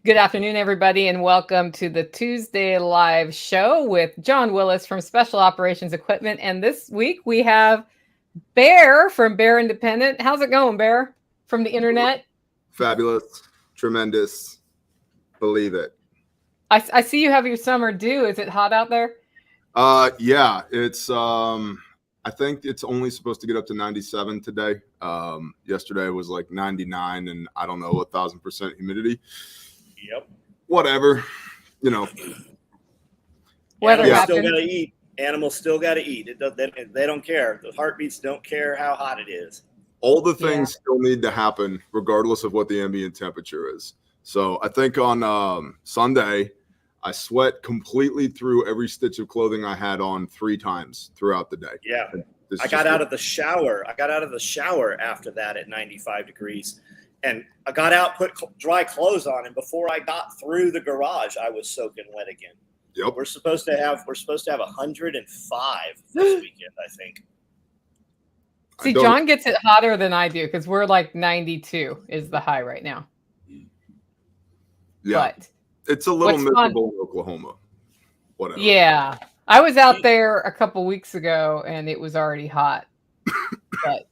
Good afternoon, everybody, and welcome to the Tuesday live show with John Willis from Special Operations Equipment. And this week we have Bear from Bear Independent. How's it going, Bear? From the internet? Fabulous, tremendous, believe it. I see you have your summer due. Is it hot out there? Yeah, it's I think it's only supposed to get up to 97 today. Yesterday was like 99 and I don't know, 1,000% humidity. Yep. Whatever, you know. Weather Animals happens. still gotta eat. Animals still gotta eat. They don't care. The heartbeats don't care how hot it is. All the things still need to happen regardless of what the ambient temperature is. So I think on Sunday, I sweat completely through every stitch of clothing I had on 3 times throughout the day. Yeah. I got out of the shower. After that at 95 degrees. And I got out, put dry clothes on, and before I got through the garage, I was soaking wet again. Yep. We're supposed to have 105 this weekend, I think. See, John gets it hotter than I do because we're like 92 is the high right now. Yeah. But it's a little miserable in Oklahoma. Whatever. yeah, I was out there a couple weeks ago and it was already hot. But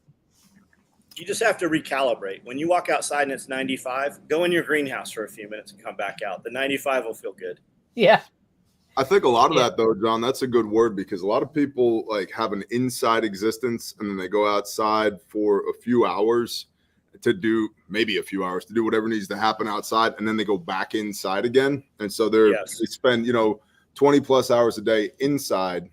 You just have to recalibrate. When you walk outside and it's 95, go in your greenhouse for a few minutes and come back out. The 95 will feel good. yeah. I think a lot of that, though, John, that's a good word because a lot of people like have an inside existence and then they go outside for a few hours to do maybe a few hours to do whatever needs to happen outside. And then they go back inside again. And so they spend, 20 plus hours a day inside.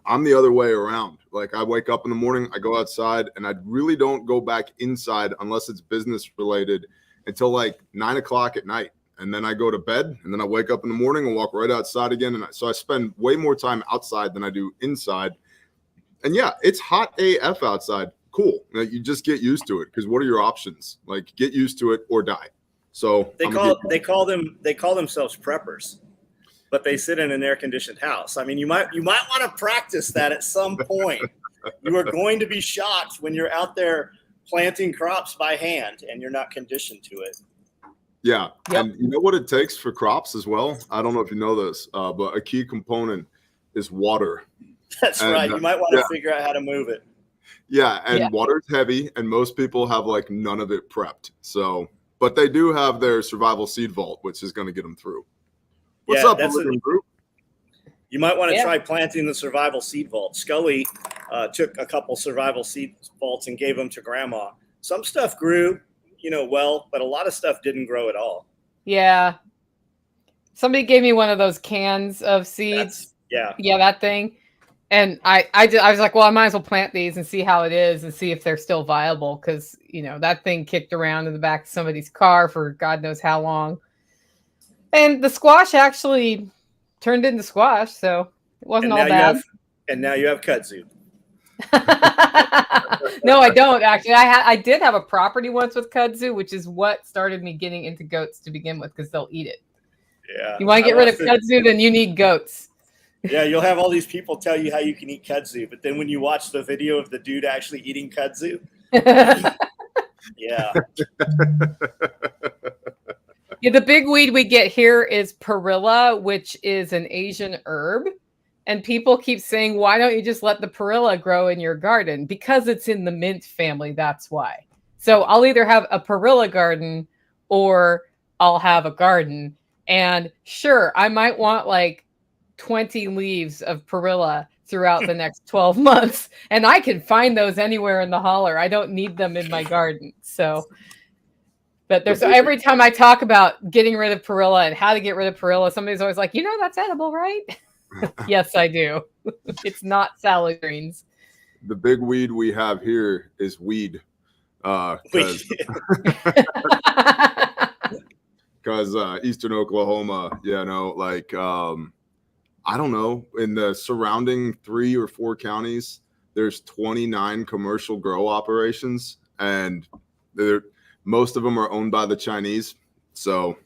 I'm the other way around. Like I wake up in the morning, I go outside and I really don't go back inside unless it's business related until like 9 o'clock at night. And then I go to bed and then I wake up in the morning and walk right outside again. And so I spend way more time outside than I do inside. And yeah, it's hot AF outside. Cool. Like, you just get used to it because what are your options? Like get used to it or die. So they call themselves preppers, but they sit in an air conditioned house. I mean, you might want to practice that at some point. You are going to be shocked when you're out there planting crops by hand and you're not conditioned to it. Yeah. Yep. And you know what it takes for crops as well? I don't know if you know this, but a key component is water. That's right. You might want to figure out how to move it. Yeah. And water's heavy and most people have like none of it prepped. So, but they do have their survival seed vault, which is going to get them through. What's up, group? You might want to try planting the survival seed vault. Scully took a couple survival seed vaults and gave them to grandma. Some stuff grew, well, but a lot of stuff didn't grow at all. Yeah. Somebody gave me one of those cans of seeds. Yeah, that thing. And I was like, well, I might as well plant these and see how it is and see if they're still viable. Because, that thing kicked around in the back of somebody's car for God knows how long. And the squash actually turned into squash. So it wasn't all bad. And now you have kudzu. No, I don't actually. I did have a property once with kudzu, which is what started me getting into goats to begin with because they'll eat it. Yeah. You want to get rid of kudzu, then you need goats. Yeah, you'll have all these people tell you how you can eat kudzu, but then when you watch the video of the dude actually eating kudzu, yeah. Yeah, the big weed we get here is perilla, which is an Asian herb. And people keep saying, why don't you just let the perilla grow in your garden? Because it's in the mint family, that's why. So I'll either have a perilla garden or I'll have a garden. And sure, I might want like 20 leaves of perilla throughout the next 12 months. And I can find those anywhere in the holler. I don't need them in my garden. So, but there's every time I talk about getting rid of perilla and how to get rid of perilla, somebody's always like, that's edible, right? Yes, I do. It's not salad greens. The big weed we have here is weed. Because Eastern Oklahoma, I don't know, in the surrounding 3 or 4 counties, there's 29 commercial grow operations, and most of them are owned by the Chinese. So,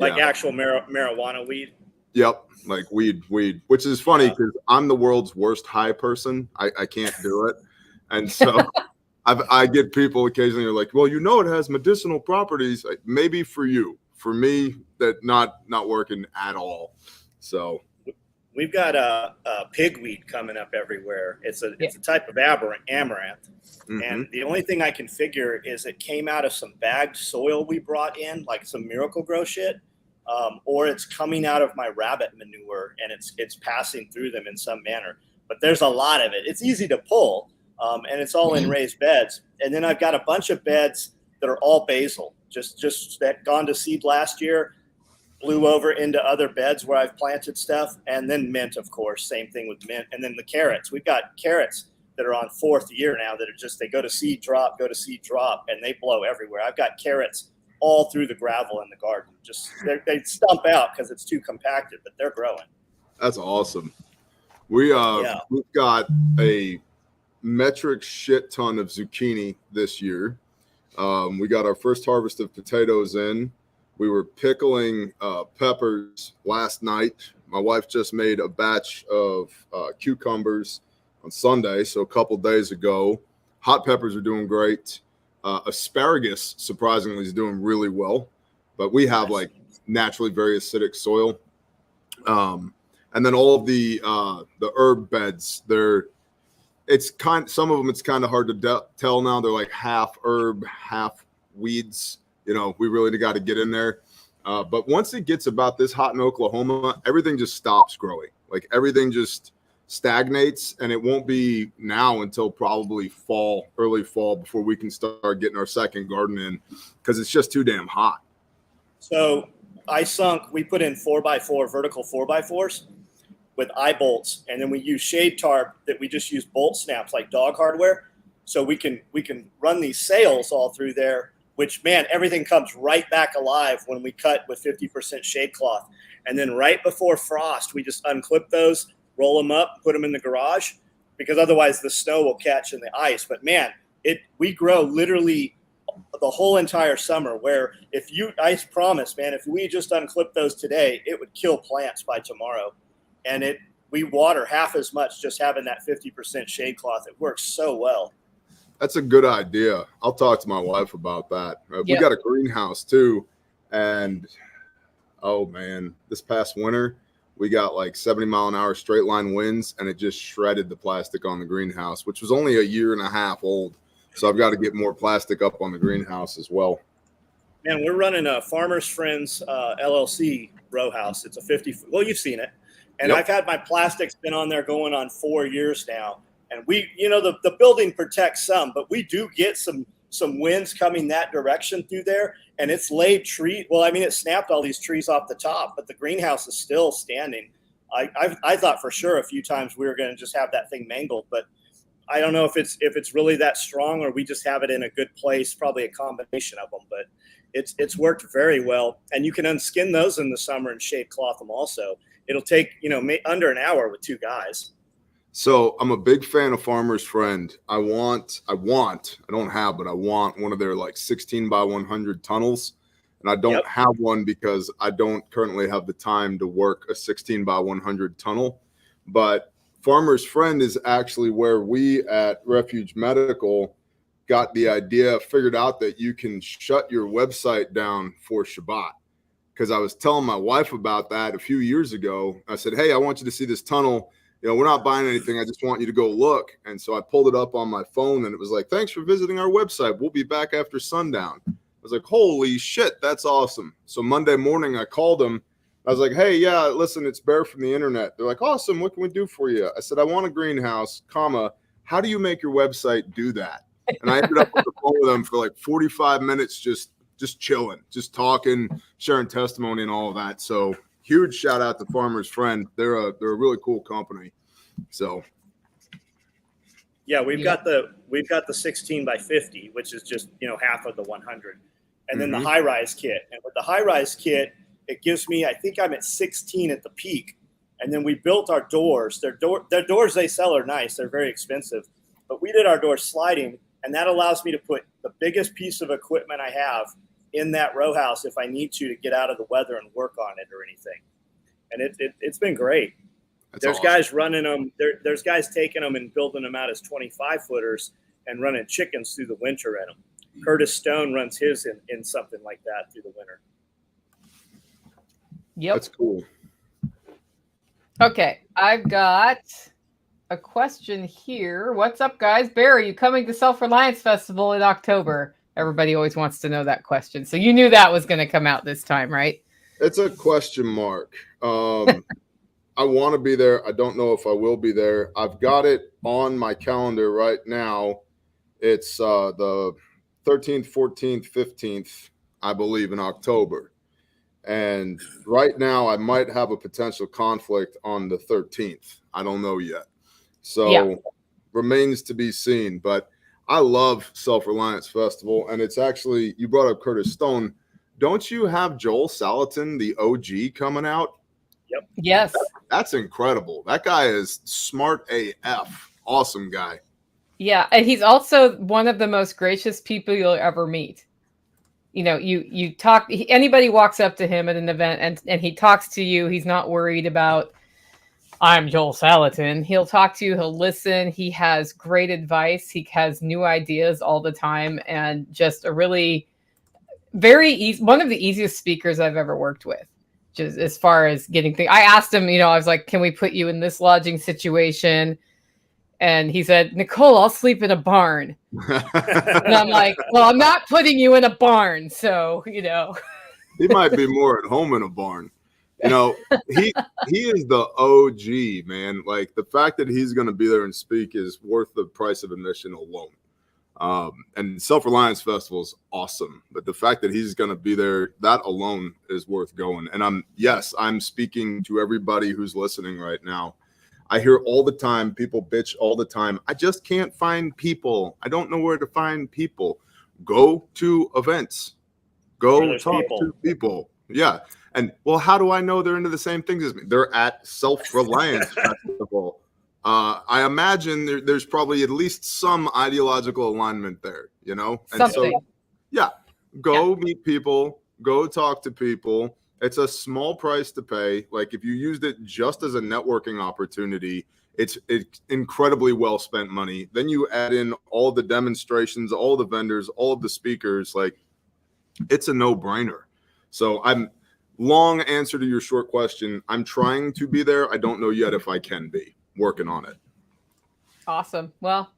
actual marijuana weed. Yep, like weed, which is funny because I'm the world's worst high person. I can't do it, and so I get people occasionally are like, "Well, it has medicinal properties." Like, maybe for you. for me, that not working at all. So we've got a pigweed coming up everywhere. It's a type of amaranth. And the only thing I can figure is it came out of some bagged soil we brought in, like some Miracle-Gro shit, or it's coming out of my rabbit manure and it's passing through them in some manner. But there's a lot of it. It's easy to pull, and it's all in raised beds. And then I've got a bunch of beds that are all basil, just that gone to seed last year, blew over into other beds where I've planted stuff, and then mint, of course, same thing with mint. And then the carrots, we've got carrots that are on 4th year now that are just, they go to seed drop, and they blow everywhere. I've got carrots all through the gravel in the garden. Just they stump out because it's too compacted, but they're growing. That's awesome. We've got a metric shit ton of zucchini this year. We got our first harvest of potatoes in. We were pickling peppers last night. My wife just made a batch of cucumbers on Sunday, so a couple days ago. Hot peppers are doing great. Asparagus, surprisingly, is doing really well. But we have like naturally very acidic soil. And then all of the herb beds, some of them it's kind of hard to tell now. They're like half herb, half weeds. You know, we really got to get in there. But once it gets about this hot in Oklahoma, everything just stops growing. Like everything just stagnates, and it won't be now until probably early fall, before we can start getting our second garden in, because it's just too damn hot. So we put in 4x4 vertical 4x4s with eye bolts, and then we use shade tarp that we just use bolt snaps like dog hardware. So we can run these sails all through there, which, man, everything comes right back alive when we cut with 50% shade cloth. And then right before frost, we just unclip those, roll them up, put them in the garage, because otherwise the snow will catch in the ice. But man, we grow literally the whole entire summer, where I promise, man, if we just unclip those today, it would kill plants by tomorrow. And we water half as much just having that 50% shade cloth. It works so well. That's a good idea. I'll talk to my wife about that. We got a greenhouse too. And oh man, this past winter, we got like 70-mile-an-hour straight line winds, and it just shredded the plastic on the greenhouse, which was only a year and a half old. So I've got to get more plastic up on the greenhouse as well. Man, we're running a Farmers Friends LLC row house. It's a 50-foot. Well, you've seen it. And I've had my plastics been on there going on 4 years now. And the building protects some, but we do get some winds coming that direction through there. And it's laid tree. Well, I mean, it snapped all these trees off the top, but the greenhouse is still standing. I thought for sure a few times we were going to just have that thing mangled, but I don't know if it's really that strong, or we just have it in a good place, probably a combination of them, but it's worked very well. And you can unskin those in the summer and shade cloth them also. It'll take, under an hour with 2 guys. So I'm a big fan of Farmer's Friend. I want one of their like 16x100 tunnels. And I don't have one because I don't currently have the time to work a 16x100 tunnel. But Farmer's Friend is actually where we at Refuge Medical got the idea, figured out that you can shut your website down for Shabbat. Because I was telling my wife about that a few years ago. I said, hey, I want you to see this tunnel. We're not buying anything. I just want you to go look. And so I pulled it up on my phone, and it was like, thanks for visiting our website. We'll be back after sundown. I was like, holy shit, that's awesome. So Monday morning, I called them. I was like, hey, yeah, listen, it's Bear from the internet. They're like, awesome. What can we do for you? I said, I want a greenhouse, how do you make your website do that? And I ended up on the phone with them for like 45 minutes, just chilling, just talking, sharing testimony and all of that. So huge shout out to Farmer's Friend. They're a really cool company. So yeah, we've got the 16x50, which is just half of the 100, and then the high rise kit. And with the high rise kit, it gives me, I think I'm at 16 at the peak. And then we built our doors. Their doors they sell are nice. They're very expensive, but we did our doors sliding, and that allows me to put the biggest piece of equipment I have in that row house if I need to get out of the weather and work on it or anything. And it's been great. There's awesome. Guys running them. There's guys taking them and building them out as 25-footers and running chickens through the winter in them. Curtis Stone runs his in something like that through the winter. Yep. That's cool. Okay, I've got a question here. What's up, guys? Barry, you coming to Self-Reliance Festival in October? Everybody always wants to know that question. So you knew that was going to come out this time, right? It's a question mark. I want to be there. I don't know if I will be there. I've got it on my calendar right now. It's the 13th, 14th, 15th, I believe, in October. And right now, I might have a potential conflict on the 13th. I don't know yet. So remains to be seen. But I love Self-Reliance Festival. And it's actually, you brought up Curtis Stone. Don't you have Joel Salatin, the OG, coming out? Yep. Yes. That's incredible. That guy is smart AF. Awesome guy. Yeah. And he's also one of the most gracious people you'll ever meet. You know, you talk, anybody walks up to him at an event and he talks to you. He's not worried about, I'm Joel Salatin. He'll talk to you. He'll listen. He has great advice. He has new ideas all the time, and just a really very easy, one of the easiest speakers I've ever worked with, just as far as getting things. I asked him, you know, I was like, can we put you in this lodging situation? And he said, Nicole, I'll sleep in a barn. And I'm like, well, I'm not putting you in a barn. So, you know. He might be more at home in a barn. You know, he is the OG, man. Like, the fact that he's going to be there and speak is worth the price of admission alone. And Self-Reliance Festival is awesome. But the fact that he's going to be there, that alone is worth going. And I'm speaking to everybody who's listening right now. I hear all the time, people bitch all the time. I just can't find people. I don't know where to find people. Go to events. Go talk to people. Yeah. And, well, how do I know they're into the same things as me? They're at Self-Reliance Festival. I imagine there's probably at least some ideological alignment there, you know? And something. So, yeah, go meet people. Go talk to people. It's a small price to pay. Like, if you used it just as a networking opportunity, it's incredibly well spent money. Then you add in all the demonstrations, all the vendors, all of the speakers. Like, it's a no-brainer. So long answer to your short question. I'm trying to be there. I don't know yet if I can be. Working on it. Awesome. Well,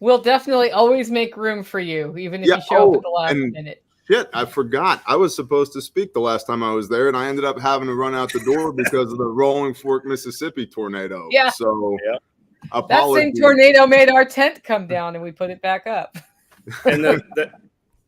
we'll definitely always make room for you, even if you show up at the last minute. Shit, I forgot. I was supposed to speak the last time I was there, and I ended up having to run out the door because of the Rolling Fork, Mississippi tornado. Yeah. So that same tornado made our tent come down, and we put it back up. And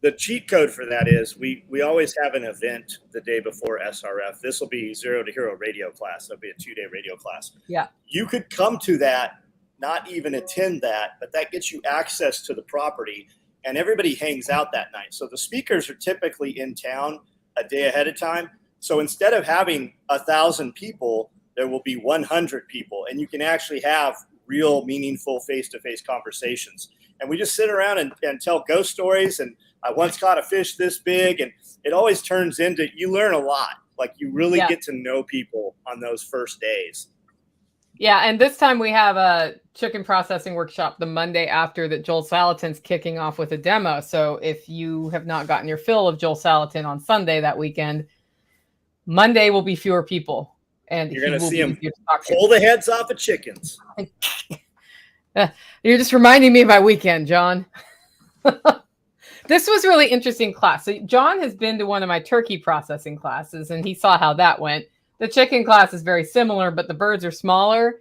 the cheat code for that is we always have an event the day before SRF. This will be Zero to Hero radio class. That'll be a 2-day radio class. Yeah. You could come to that, not even attend that, but that gets you access to the property. And everybody hangs out that night. So the speakers are typically in town a day ahead of time. So instead of having 1,000 people, there will be 100 people. And you can actually have real, meaningful face-to-face conversations. And we just sit around and tell ghost stories. And I once caught a fish this big. And it always turns into, you learn a lot. Like, you really get to know people on those first days. Yeah, and this time we have a chicken processing workshop the Monday after that Joel Salatin's kicking off with a demo. So if you have not gotten your fill of Joel Salatin on Sunday that weekend, Monday will be fewer people. And you're going to see him pull the heads off of chickens. You're just reminding me of my weekend, John. This was really interesting class. So John has been to one of my turkey processing classes, and he saw how that went. The chicken class is very similar, but the birds are smaller.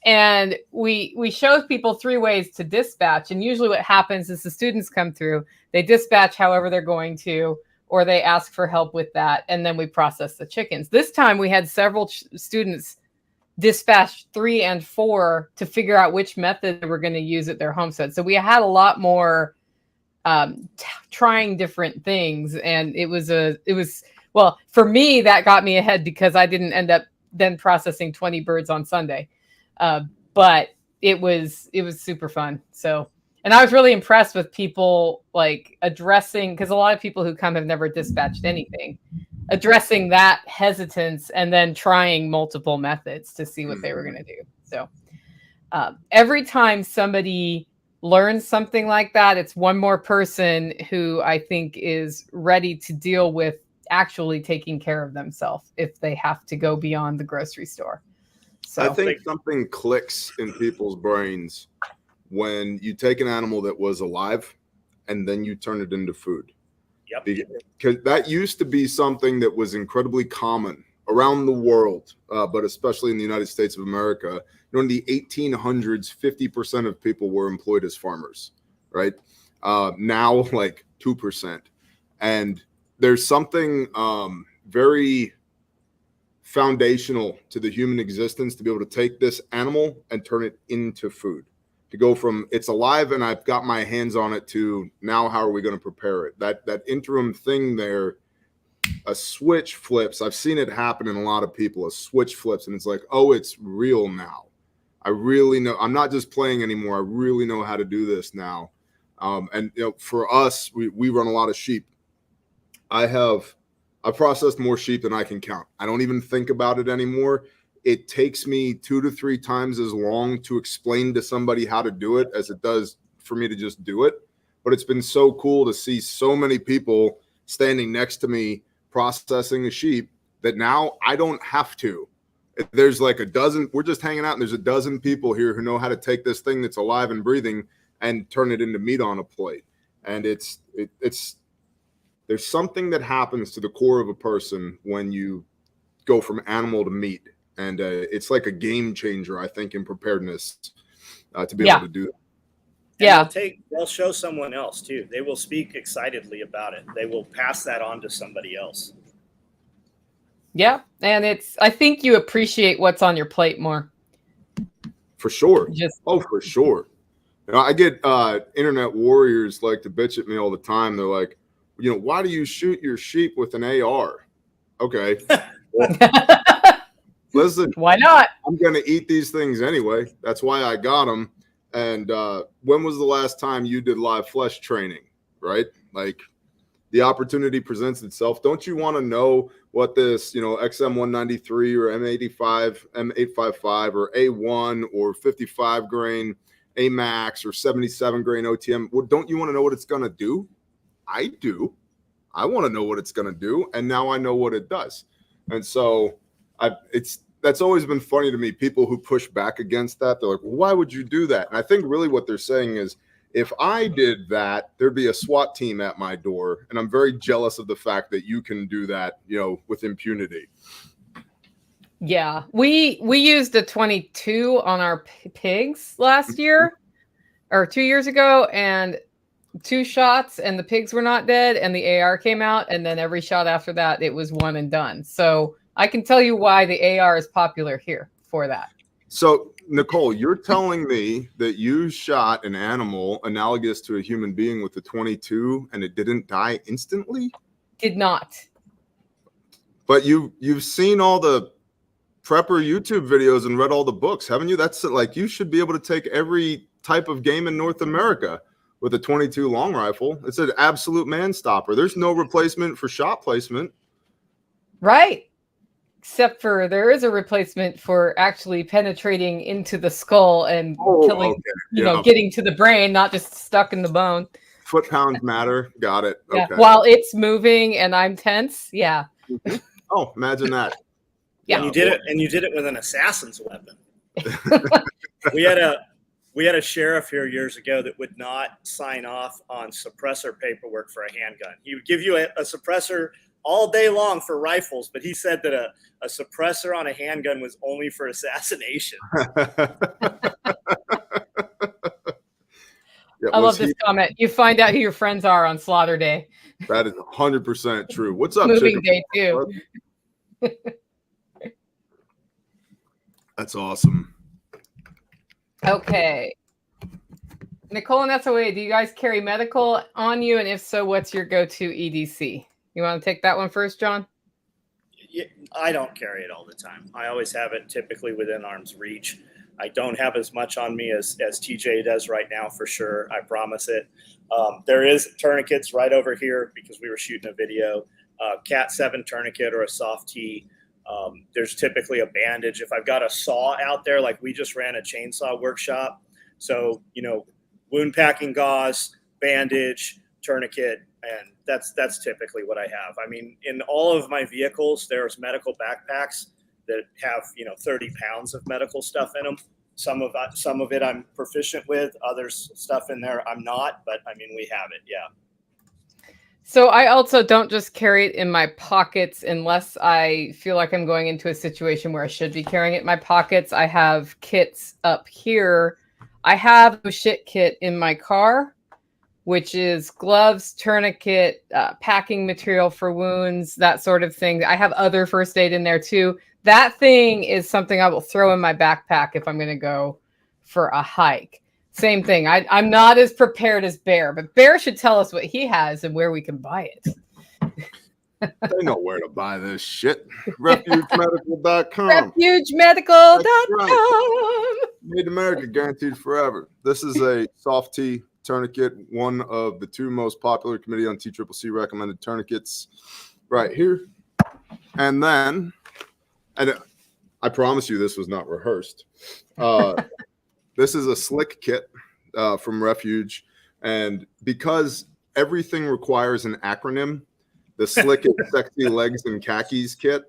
And we show people 3 ways to dispatch. And usually what happens is the students come through, they dispatch however they're going to, or they ask for help with that. And then we process the chickens. This time we had several students dispatch 3 and 4 to figure out which method they were going to use at their homestead. So we had a lot more trying different things. And it was well, for me, that got me ahead because I didn't end up then processing 20 birds on Sunday. But it was super fun. So, and I was really impressed with people like addressing, because a lot of people who come have never dispatched anything, addressing that hesitance and then trying multiple methods to see what they were going to do. So every time somebody learns something like that, it's one more person who I think is ready to deal with actually taking care of themselves if they have to go beyond the grocery store. So I think something clicks in people's brains when you take an animal that was alive and then you turn it into food. Yep. Because that used to be something that was incredibly common around the world, but especially in the United States of America. In the 1800s, 50% of people were employed as farmers, right? Now, like 2%. And there's something very foundational to the human existence to be able to take this animal and turn it into food. To go from it's alive and I've got my hands on it to now how are we going to prepare it? That interim thing there, a switch flips. I've seen it happen in a lot of people. A switch flips and it's like, oh, it's real now. I really know. I'm not just playing anymore. I really know how to do this now. And for us, we run a lot of sheep. I processed more sheep than I can count. I don't even think about it anymore. It takes me 2 to 3 times as long to explain to somebody how to do it as it does for me to just do it. But it's been so cool to see so many people standing next to me processing a sheep that now I don't have to. There's like a dozen, we're just hanging out and there's a dozen people here who know how to take this thing that's alive and breathing and turn it into meat on a plate. And it's there's something that happens to the core of a person when you go from animal to meat. And it's like a game changer, I think, in preparedness to be able to do that. Yeah. They'll show someone else too. They will speak excitedly about it. They will pass that on to somebody else. Yeah. And I think you appreciate what's on your plate more. For sure. For sure. I get internet warriors like to bitch at me all the time. They're like, why do you shoot your sheep with an AR? Okay. Well, listen, why not? I'm going to eat these things anyway. That's why I got them. And when was the last time you did live flesh training, right? Like the opportunity presents itself. Don't you want to know what this, XM193 or M85, M855 or A1 or 55 grain AMAX or 77 grain OTM? Well, don't you want to know what it's going to do? I do. I want to know what it's going to do. And now I know what it does. And so that's always been funny to me. People who push back against that, they're like, well, why would you do that? And I think really what they're saying is, if I did that, there'd be a SWAT team at my door. And I'm very jealous of the fact that you can do that, with impunity. Yeah. We used a 22 on our pigs last year or 2 years ago, and 2 shots and the pigs were not dead and the AR came out. And then every shot after that, it was one and done. So I can tell you why the AR is popular here for that. So, Nicole, you're telling me that you shot an animal analogous to a human being with a 22 and it didn't die instantly? Did not. But you've seen all the prepper YouTube videos and read all the books, haven't you? That's like, you should be able to take every type of game in North America with a 22 long rifle. It's an absolute man stopper. There's no replacement for shot placement. Right. Except for there is a replacement for actually penetrating into the skull and killing, getting to the brain, not just stuck in the bone. Foot pounds matter. Got it. Yeah. Okay. While it's moving and I'm tense. Yeah. Oh, imagine that. Yeah. And you did it with an assassin's weapon. We had a sheriff here years ago that would not sign off on suppressor paperwork for a handgun. He would give you a suppressor all day long for rifles, but he said that a suppressor on a handgun was only for assassination. I love this comment. You find out who your friends are on slaughter day. That is 100% true. What's up, moving day too? That's awesome. Okay. Nicole and SOA, do you guys carry medical on you? And if so, what's your go-to EDC? You want to take that one first, John? Yeah, I don't carry it all the time. I always have it typically within arm's reach. I don't have as much on me as TJ does right now, for sure. I promise it. There is tourniquets right over here because we were shooting a video. Cat 7 tourniquet or a soft T. There's typically a bandage. If I've got a saw out there, like we just ran a chainsaw workshop. So, wound packing gauze, bandage, tourniquet, And that's typically what I have. I mean, in all of my vehicles, there's medical backpacks that have 30 pounds of medical stuff in them. Some of it I'm proficient with. Others stuff in there I'm not. But I mean, we have it. Yeah. So I also don't just carry it in my pockets unless I feel like I'm going into a situation where I should be carrying it in my pockets. I have kits up here. I have a shit kit in my car, which is gloves, tourniquet, packing material for wounds, that sort of thing. I have other first aid in there too. That thing is something I will throw in my backpack if I'm going to go for a hike. Same thing. I'm not as prepared as Bear, but Bear should tell us what he has and where we can buy it. They know where to buy this shit. RefugeMedical.com. RefugeMedical.com. Right. Made in America, guaranteed forever. This is a soft T tourniquet, one of the 2 most popular Committee on TCCC recommended tourniquets right here. And then, and I promise you this was not rehearsed. This is a slick kit from Refuge. And because everything requires an acronym, the Slick and Sexy Legs and Khakis kit.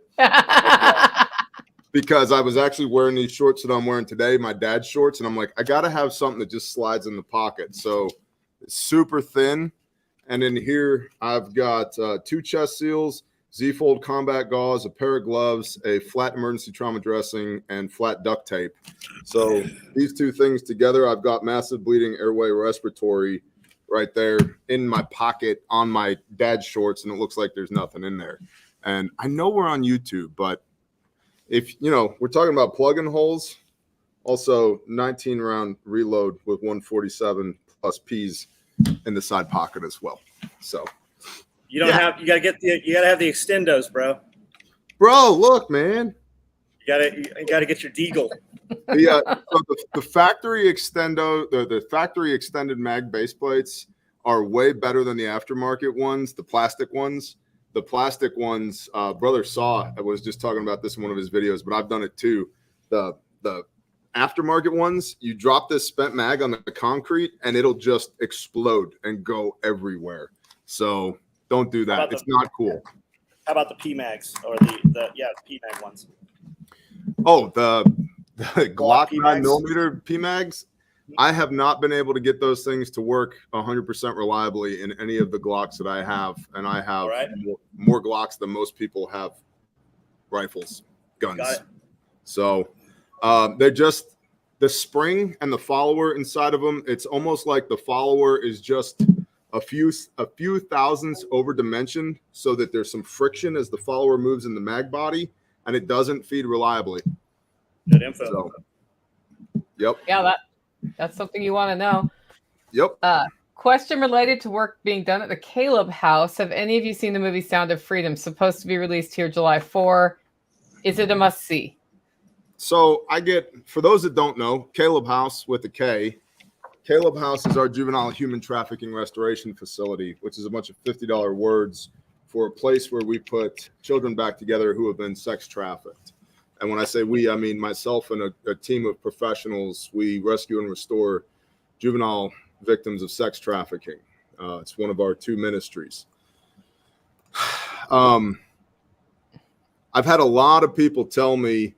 Because I was actually wearing these shorts that I'm wearing today, my dad's shorts, and I'm like, I got to have something that just slides in the pocket. So it's super thin. And in here, I've got 2 chest seals, Z-fold combat gauze, a pair of gloves, a flat emergency trauma dressing, and flat duct tape. So these 2 things together, I've got massive bleeding airway respiratory right there in my pocket on my dad's shorts, and it looks like there's nothing in there. And I know we're on YouTube, but if, we're talking about plug-in holes, also 19-round reload with 147 plus Ps in the side pocket as well. So you gotta have the extendos, bro. Bro, look, man. You gotta get your deagle. So the factory extendo, the factory extended mag base plates are way better than the aftermarket ones, the plastic ones. The plastic ones, Brother Saw was just talking about this in one of his videos, but I've done it too. The aftermarket ones, you drop this spent mag on the concrete and it'll just explode and go everywhere. So don't do that. It's not cool. How about the PMags or the PMag ones? Oh, the Glock 9mm PMags. I have not been able to get those things to work 100% reliably in any of the Glocks that I have, and I have more Glocks than most people have rifles, guns. Got it. So they're just the spring and the follower inside of them. It's almost like the follower is just a few thousandths over dimensioned, so that there's some friction as the follower moves in the mag body, and it doesn't feed reliably. Good info. So, yep. Yeah, that's something you want to know. Yep. Question related to work being done at the Caleb House. Have any of you seen the movie Sound of Freedom? Supposed to be released here July 4. Is it a must-see? So for those that don't know, Caleb House with a K. Caleb House is our juvenile human trafficking restoration facility, which is a bunch of $50 words for a place where we put children back together who have been sex trafficked. And when I say we, I mean myself and a team of professionals. We rescue and restore juvenile victims of sex trafficking. It's one of our 2 ministries. I've had a lot of people tell me,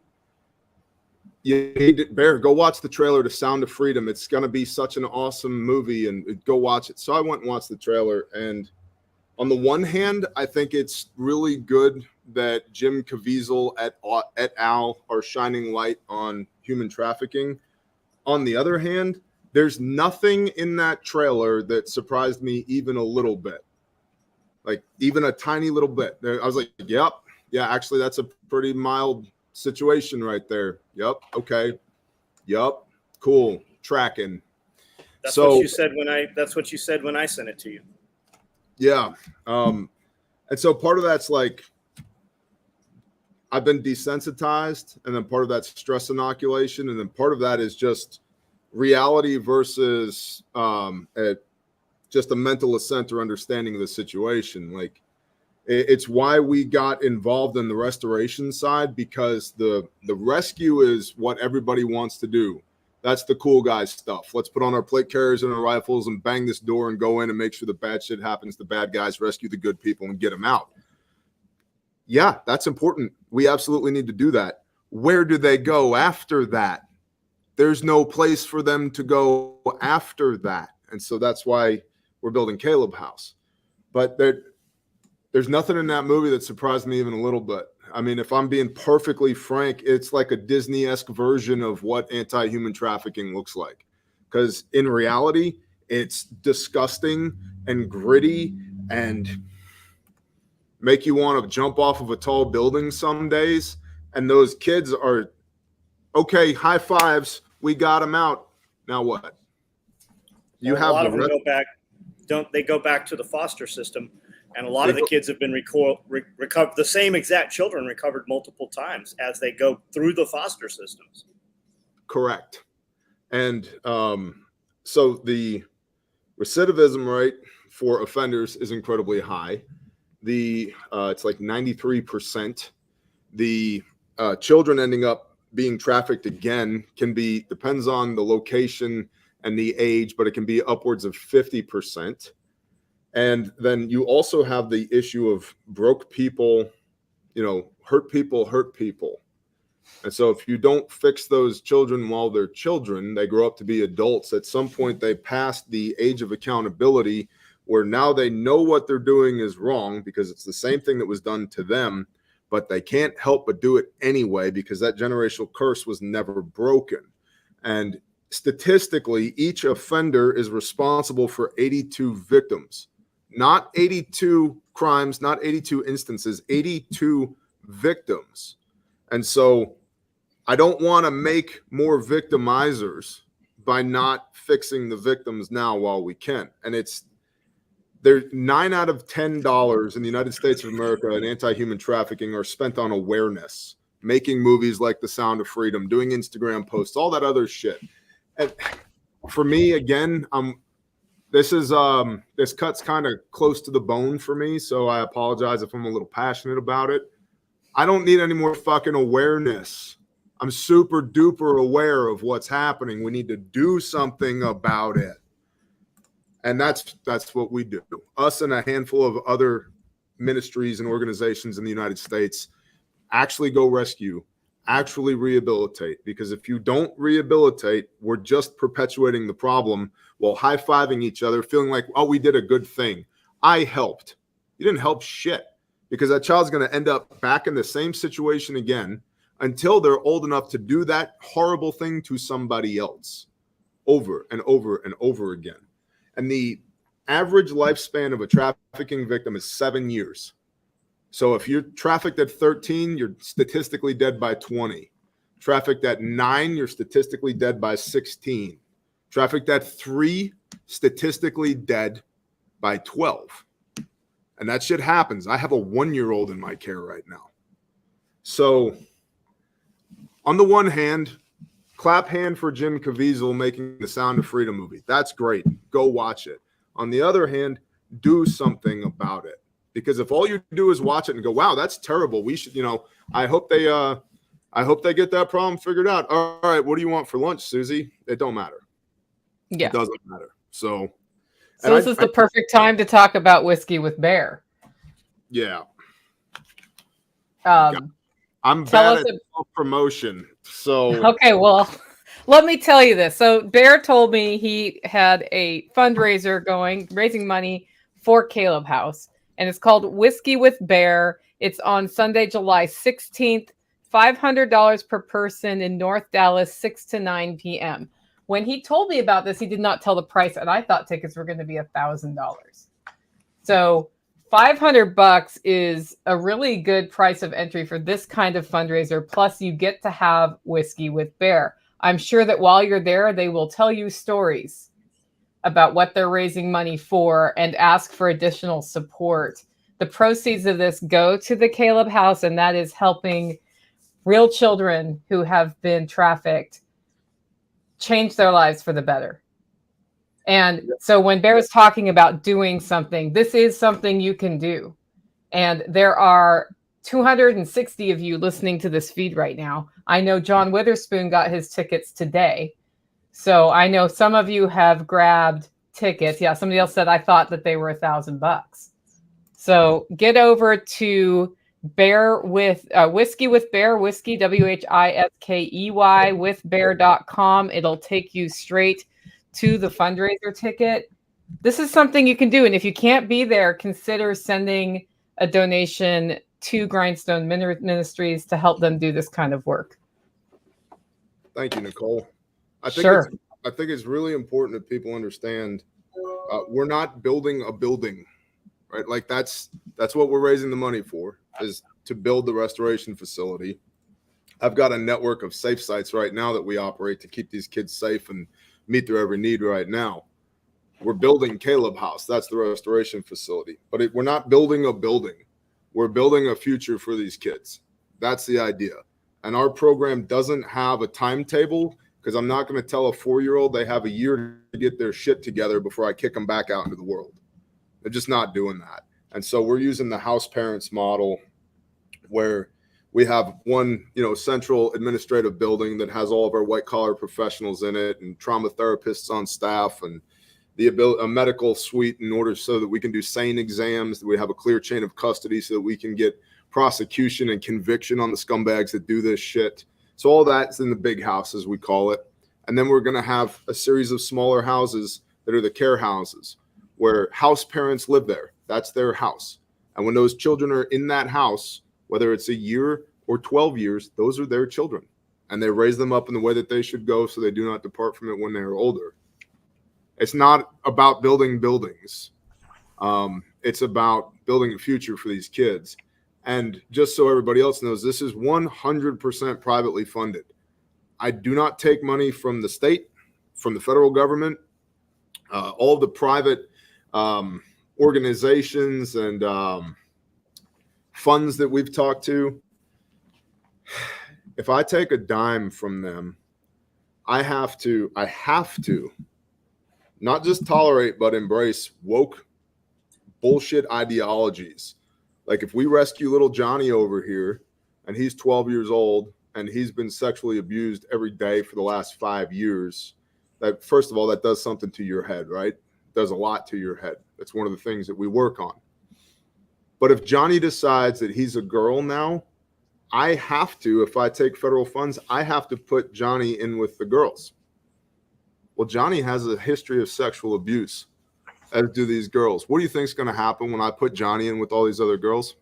you need to, Bear, go watch the trailer to Sound of Freedom. It's going to be such an awesome movie, and go watch it. So I went and watched the trailer, and on the one hand, I think it's really good that Jim Caviezel et al. Are shining light on human trafficking. On the other hand, there's nothing in that trailer that surprised me even a little bit. Like even a tiny little bit. I was like, yep. Yeah, actually, that's a pretty mild situation right there. Yep. Okay. Yep. Cool. Tracking. That's what you said when I sent it to you. Yeah. And so part of that's like, I've been desensitized, and then part of that's stress inoculation, and then part of that is just reality versus just a mental assent or understanding of the situation. Like it's why we got involved in the restoration side, because the rescue is what everybody wants to do. That's the cool guy stuff. Let's put on our plate carriers and our rifles and bang this door and go in and make sure the bad shit happens. The bad guys rescue the good people and get them out. Yeah, that's important. We absolutely need to do that. Where do they go after that? There's no place for them to go after that. And so that's why we're building Caleb House. But there's nothing in that movie that surprised me even a little bit. I mean, if I'm being perfectly frank, it's like a Disney-esque version of what anti-human trafficking looks like. Because in reality, it's disgusting and gritty and make you want to jump off of a tall building some days. And those kids are, okay, high fives, we got them out. Now what? You have a lot of them go back to the foster system. And a lot of the kids have been recovered. The same exact children recovered multiple times as they go through the foster systems. Correct. And so the recidivism rate for offenders is incredibly high. It's like 93%. The children ending up being trafficked again depends on the location and the age, but it can be upwards of 50%. And then you also have the issue of broke people, hurt people. And so if you don't fix those children while they're children, they grow up to be adults. At some point, they pass the age of accountability where now they know what they're doing is wrong because it's the same thing that was done to them, but they can't help but do it anyway because that generational curse was never broken. And statistically, each offender is responsible for 82 victims. Not 82 crimes, not 82 instances, 82 victims. And so I don't want to make more victimizers by not fixing the victims now while we can. And there's 9 out of $10 in the United States of America in anti-human trafficking are spent on awareness, making movies like The Sound of Freedom, doing Instagram posts, all that other shit. And for me, again, this cut's kind of close to the bone for me, so I apologize if I'm a little passionate about it. I don't need any more fucking awareness. I'm super duper aware of what's happening. We need to do something about it. And that's what we do. Us and a handful of other ministries and organizations in the United States actually go rescue, actually rehabilitate. Because if you don't rehabilitate, we're just perpetuating the problem while high-fiving each other, feeling like, oh, we did a good thing. I helped. You didn't help shit because that child's going to end up back in the same situation again until they're old enough to do that horrible thing to somebody else over and over and over again. And the average lifespan of a trafficking victim is 7 years. So if you're trafficked at 13, you're statistically dead by 20. Trafficked at 9, you're statistically dead by 16. Trafficked at 3, statistically dead by 12. And that shit happens. I have a 1-year-old in my care right now. So on the one hand, clap hand for Jim Caviezel making the Sound of Freedom movie. That's great. Go watch it. On the other hand, do something about it. Because if all you do is watch it and go, wow, that's terrible. We should, I hope they get that problem figured out. All right, what do you want for lunch, Susie? It don't matter. Yeah. It doesn't matter. So this is the perfect time to talk about Whiskey with Bear. Yeah. I'm bad at self-promotion. So okay, well, let me tell you this. So Bear told me he had a fundraiser going, raising money for Caleb House, and it's called Whiskey with Bear. It's on Sunday, July 16th, $500 per person in North Dallas, 6 to 9 p.m. When he told me about this, he did not tell the price, and I thought tickets were going to be $1,000. So $500 is a really good price of entry for this kind of fundraiser. Plus, you get to have Whiskey with Bear. I'm sure that while you're there, they will tell you stories about what they're raising money for and ask for additional support. The proceeds of this go to the Caleb House, and that is helping real children who have been trafficked change their lives for the better. And so when Bear is talking about doing something, this is something you can do. And there are 260 of you listening to this feed right now. I know John Witherspoon got his tickets today. So I know some of you have grabbed tickets. Yeah, somebody else said I thought that they were $1,000. So get over to Bear with Whiskey with Bear, Whiskey WHISKEY with bear.com. It'll take you straight to the fundraiser ticket. This is something you can do, and if you can't be there, consider sending a donation to Grindstone Ministries to help them do this kind of work. Thank you, Nicole. I think it's really important that people understand we're not building a building, right? Like that's what we're raising the money for, is to build the restoration facility. I've got a network of safe sites right now that we operate to keep these kids safe and meet their every need right now. We're building Caleb House. That's the restoration facility. But we're not building a building. We're building a future for these kids. That's the idea. And our program doesn't have a timetable, because I'm not going to tell a 4-year-old they have a year to get their shit together before I kick them back out into the world. They're just not doing that. And so we're using the house parents model, where we have one, central administrative building that has all of our white collar professionals in it and trauma therapists on staff, and a medical suite in order so that we can do sane exams, that we have a clear chain of custody so that we can get prosecution and conviction on the scumbags that do this shit. So all that's in the big house, as we call it. And then we're going to have a series of smaller houses that are the care houses, where house parents live there. That's their house. And when those children are in that house, whether it's a year or 12 years, those are their children. And they raise them up in the way that they should go so they do not depart from it when they are older. It's not about building buildings. It's about building a future for these kids. And just so everybody else knows, this is 100% privately funded. I do not take money from the state, from the federal government, all of the private organizations and funds that we've talked to. If I take a dime from them, I have to not just tolerate, but embrace woke bullshit ideologies. Like if we rescue little Johnny over here and he's 12 years old and he's been sexually abused every day for the last 5 years, that first of all, that does something to your head, right? It does a lot to your head. That's one of the things that we work on. But if Johnny decides that he's a girl now, I have to, if I take federal funds, I have to put Johnny in with the girls. Well, Johnny has a history of sexual abuse, as do these girls. What do you think is going to happen when I put Johnny in with all these other girls?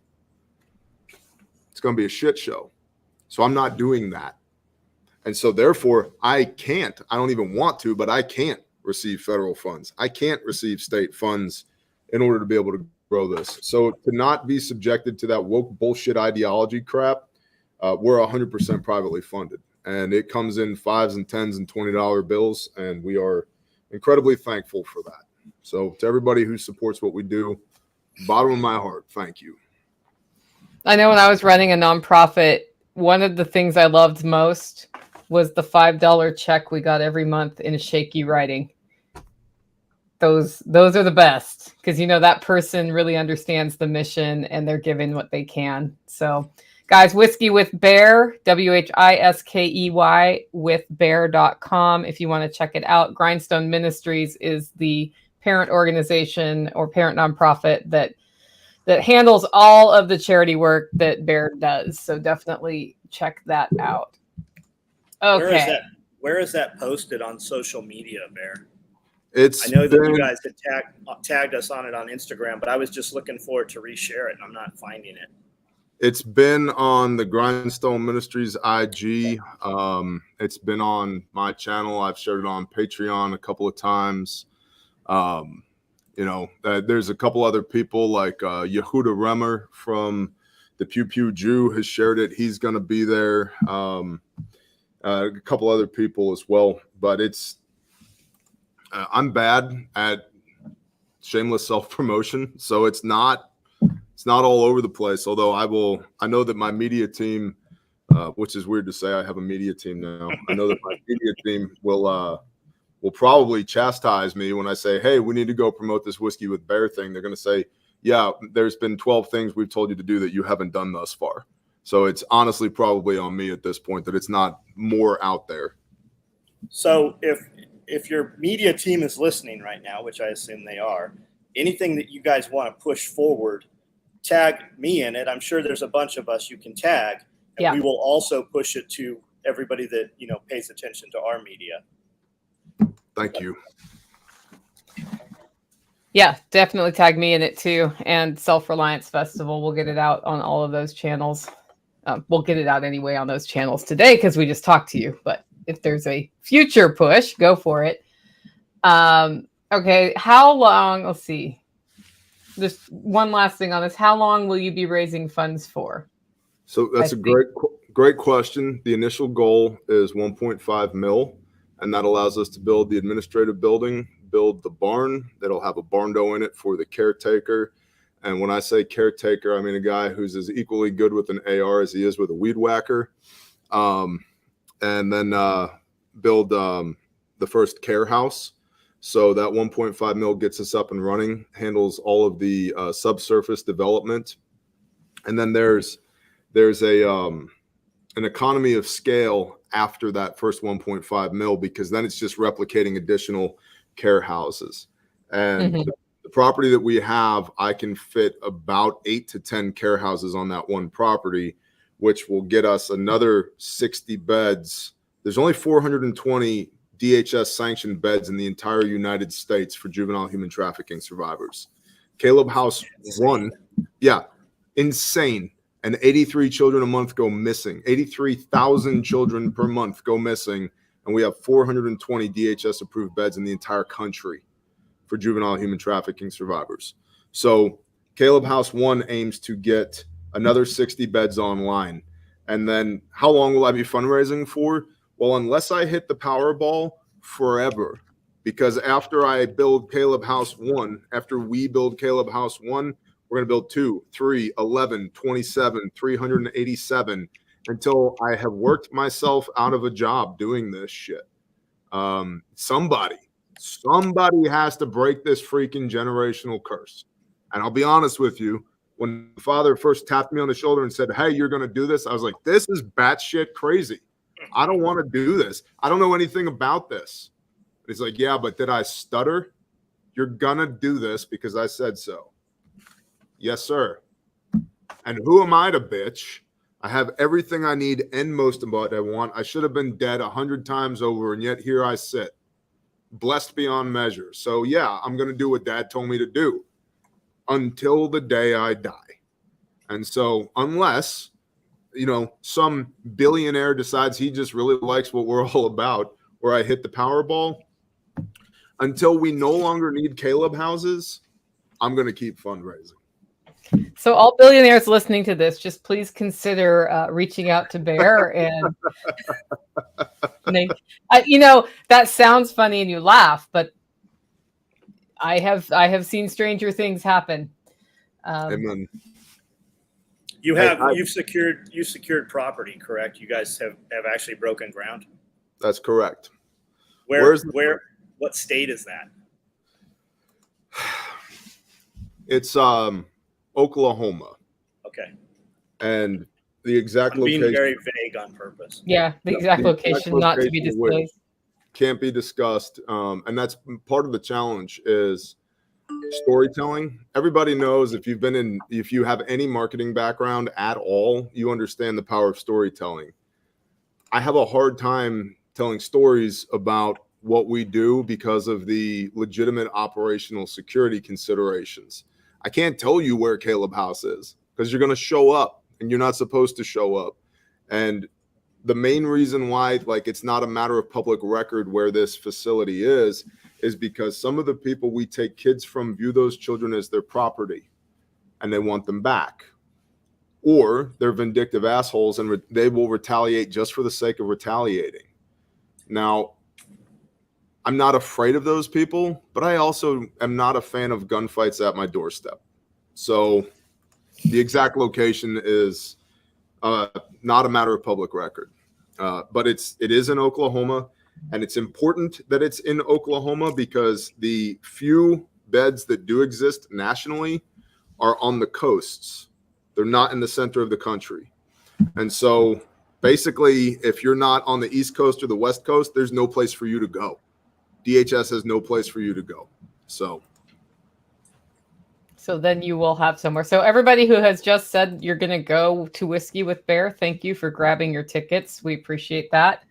It's going to be a shit show. So I'm not doing that. And so therefore, I don't even want to, but I can't receive federal funds. I can't receive state funds in order to be able to grow this. So to not be subjected to that woke bullshit ideology crap, we're 100% privately funded. And it comes in 5s and 10s and $20 bills. And we are incredibly thankful for that. So to everybody who supports what we do, bottom of my heart, thank you. I know when I was running a nonprofit, one of the things I loved most was the $5 check we got every month in shaky writing. Those are the best, because that person really understands the mission and they're giving what they can. So guys, Whiskey with Bear, WHISKEY with bear.com if you want to check it out. Grindstone Ministries is the parent organization or parent nonprofit that handles all of the charity work that Bear does. So definitely check that out. Okay. Where is that posted on social media, Bear? I know that you guys had tagged us on it on Instagram, but I was just looking forward to reshare it, and I'm not finding it. It's been on the Grindstone Ministries IG. It's been on my channel. I've shared it on Patreon a couple of times. There's a couple other people like Yehuda Remmer from the Pew Pew Jew has shared it. He's going to be there. A couple other people as well. But I'm bad at shameless self-promotion, so it's not all over the place. Although I know that my media team, which is weird to say, I have a media team now. I know that my media team will probably chastise me when I say, hey, we need to go promote this Whiskey with Bear thing. They're going to say, yeah, there's been 12 things we've told you to do that you haven't done thus far. So it's honestly probably on me at this point that it's not more out there. So if your media team is listening right now, which I assume they are, anything that you guys want to push forward, tag me in it. I'm sure there's a bunch of us you can tag, and we will also push it to everybody that pays attention to our media. Thank you. Yeah, definitely tag me in it too. And Self-Reliance Festival, we'll get it out on all of those channels. We'll get it out anyway on those channels today because we just talked to you. But if there's a future push, go for it. Okay, how long? Let's see. Just one last thing on this. How long will you be raising funds for? So that's a great question. The initial goal is 1.5 mil, and that allows us to build the administrative building, build the barn that'll have a barn door in it for the caretaker. And when I say caretaker, I mean a guy who's as equally good with an AR as he is with a weed whacker. And then build the first care house. So that 1.5 mil gets us up and running, handles all of the subsurface development. And then there's an economy of scale after that first 1.5 mil, because then it's just replicating additional care houses. And the property that we have, I can fit about 8 to 10 care houses on that one property, which will get us another 60 beds. There's only 420 DHS sanctioned beds in the entire United States for juvenile human trafficking survivors. Caleb House 1, insane. And 83 children a month go missing. 83,000 children per month go missing. And we have 420 DHS approved beds in the entire country for juvenile human trafficking survivors. So Caleb House 1 aims to get another 60 beds online. And then how long will I be fundraising for? Well, unless I hit the Powerball, forever. Because after I build Caleb House 1, after we build Caleb House 1, we're going to build 2, 3, 11, 27, 387 until I have worked myself out of a job doing this shit. Somebody has to break this freaking generational curse. And I'll be honest with you, when the father first tapped me on the shoulder and said, "Hey, you're going to do this," I was like, this is batshit crazy. I don't want to do this. I don't know anything about this. And he's like, "Yeah, but did I stutter? You're going to do this because I said so." Yes, sir. And who am I to bitch? I have everything I need and most of what I want. I should have been dead 100 times over, and yet here I sit, blessed beyond measure. So yeah, I'm going to do what Dad told me to do until the day I die. And so unless, some billionaire decides he just really likes what we're all about, or I hit the Powerball, until we no longer need Caleb houses, I'm going to keep fundraising. So all billionaires listening to this, just please consider reaching out to Bear. And that sounds funny and you laugh, but I have seen stranger things happen. Amen. You've secured property, correct? You guys have actually broken ground. That's correct. What state is that? It's Oklahoma. Okay. And the exact location. Being very vague on purpose. Yeah, the exact location not to be disclosed. Can't be discussed. And that's part of the challenge is storytelling. Everybody knows if you have any marketing background at all, you understand the power of storytelling. I have a hard time telling stories about what we do because of the legitimate operational security considerations. I can't tell you where Caleb House is because you're going to show up and you're not supposed to show up. And the main reason why, it's not a matter of public record where this facility is because some of the people we take kids from view those children as their property and they want them back. Or they're vindictive assholes and they will retaliate just for the sake of retaliating. Now, I'm not afraid of those people, but I also am not a fan of gunfights at my doorstep. So the exact location is not a matter of public record, but it is in Oklahoma, and it's important that it's in Oklahoma because the few beds that do exist nationally are on the coasts. They're not in the center of the country. And so basically, if you're not on the East Coast or the West Coast, there's no place for you to go. DHS has no place for you to go. So then you will have somewhere. So everybody who has just said you're going to go to Whiskey with Bear, thank you for grabbing your tickets. We appreciate that.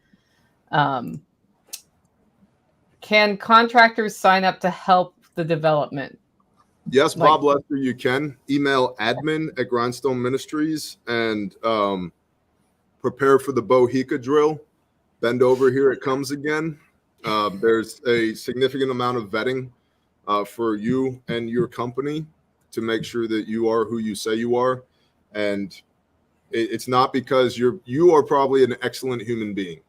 Can contractors sign up to help the development? Yes, Bob Lester, you can. Email admin@Grindstone Ministries and prepare for the Bohica drill. Bend over, here it comes again. There's a significant amount of vetting for you and your company to make sure that you are who you say you are. And it's not because you are probably an excellent human being.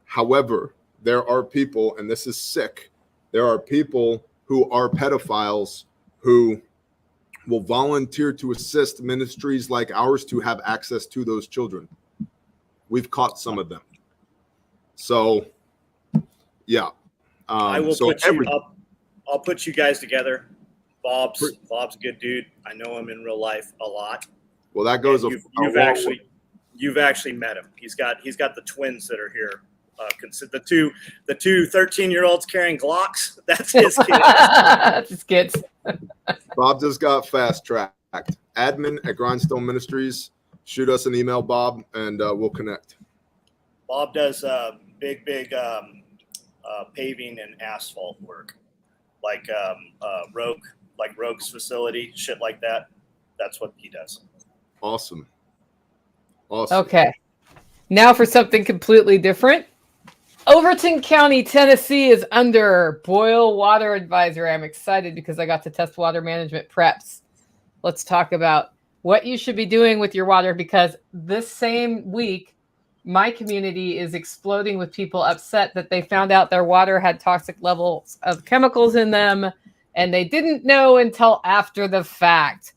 However, there are people, and this is sick, there are people who are pedophiles who will volunteer to assist ministries like ours to have access to those children. We've caught some of them. So, yeah. I will put you up. I'll put you guys together. Bob's a good dude. I know him in real life a lot. Well, that goes. You've actually met him. He's got the twins that are here. The two 13-year-olds carrying Glocks. That's his kids. That's his kids. Bob just got fast tracked. Admin@Grindstone Ministries. Shoot us an email, Bob, and we'll connect. Bob does big paving and asphalt work, like Rogue's facility, shit like that. That's what he does. Awesome. Okay. Now for something completely different. Overton County, Tennessee is under boil water advisory. I'm excited because I got to test water management preps. Let's talk about what you should be doing with your water, because this same week, my community is exploding with people upset that they found out their water had toxic levels of chemicals in them, and they didn't know until after the fact.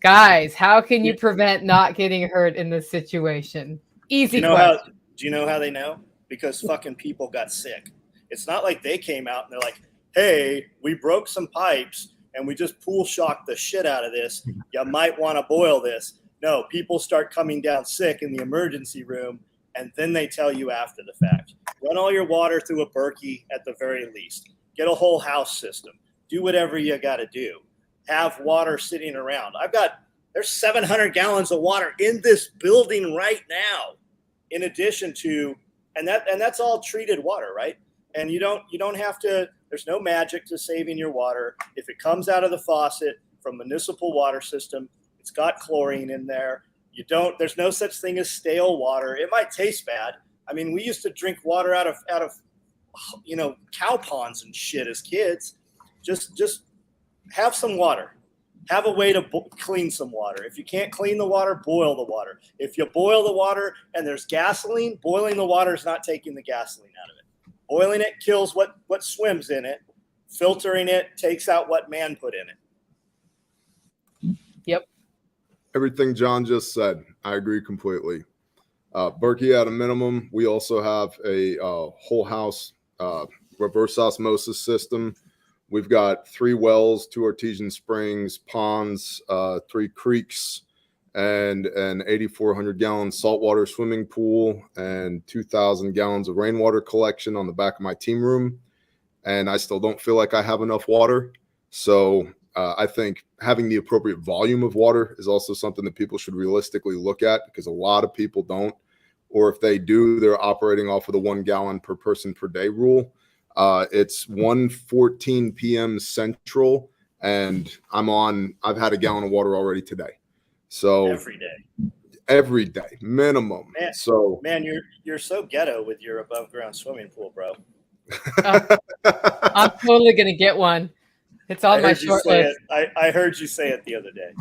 Guys, how can you prevent not getting hurt in this situation? Easy question. Do you know how they know? Because fucking people got sick. It's not like they came out and they're like, hey, we broke some pipes and we just pool shocked the shit out of this. You might want to boil this. No, people start coming down sick in the emergency room, and then they tell you after the fact. Run all your water through a Berkey at the very least. Get a whole house system. Do whatever you got to do. Have water sitting around. There's 700 gallons of water in this building right now, in addition to, and that's all treated water, right? And you don't have to, there's no magic to saving your water. If it comes out of the faucet from municipal water system, it's got chlorine in there. There's no such thing as stale water. It might taste bad. I mean, we used to drink water out of cow ponds and shit as kids. Just have some water. Have a way to clean some water. If you can't clean the water, boil the water. If you boil the water and there's gasoline, boiling the water is not taking the gasoline out of it. Boiling it kills what swims in it. Filtering it takes out what man put in it. Yep. Everything John just said, I agree completely. Berkey at a minimum. We also have a whole house reverse osmosis system. We've got 3 wells, 2 artesian springs, ponds, 3 creeks, and an 8,400 gallon saltwater swimming pool, and 2,000 gallons of rainwater collection on the back of my team room. And I still don't feel like I have enough water. So I think having the appropriate volume of water is also something that people should realistically look at, because a lot of people don't. Or if they do, they're operating off of the 1 gallon per person per day rule. It's 1:14 p.m. Central, and I've had a gallon of water already today. So every day minimum. Man, you're so ghetto with your above ground swimming pool, bro. I'm totally going to get one. It's on my short list. I heard you say it the other day.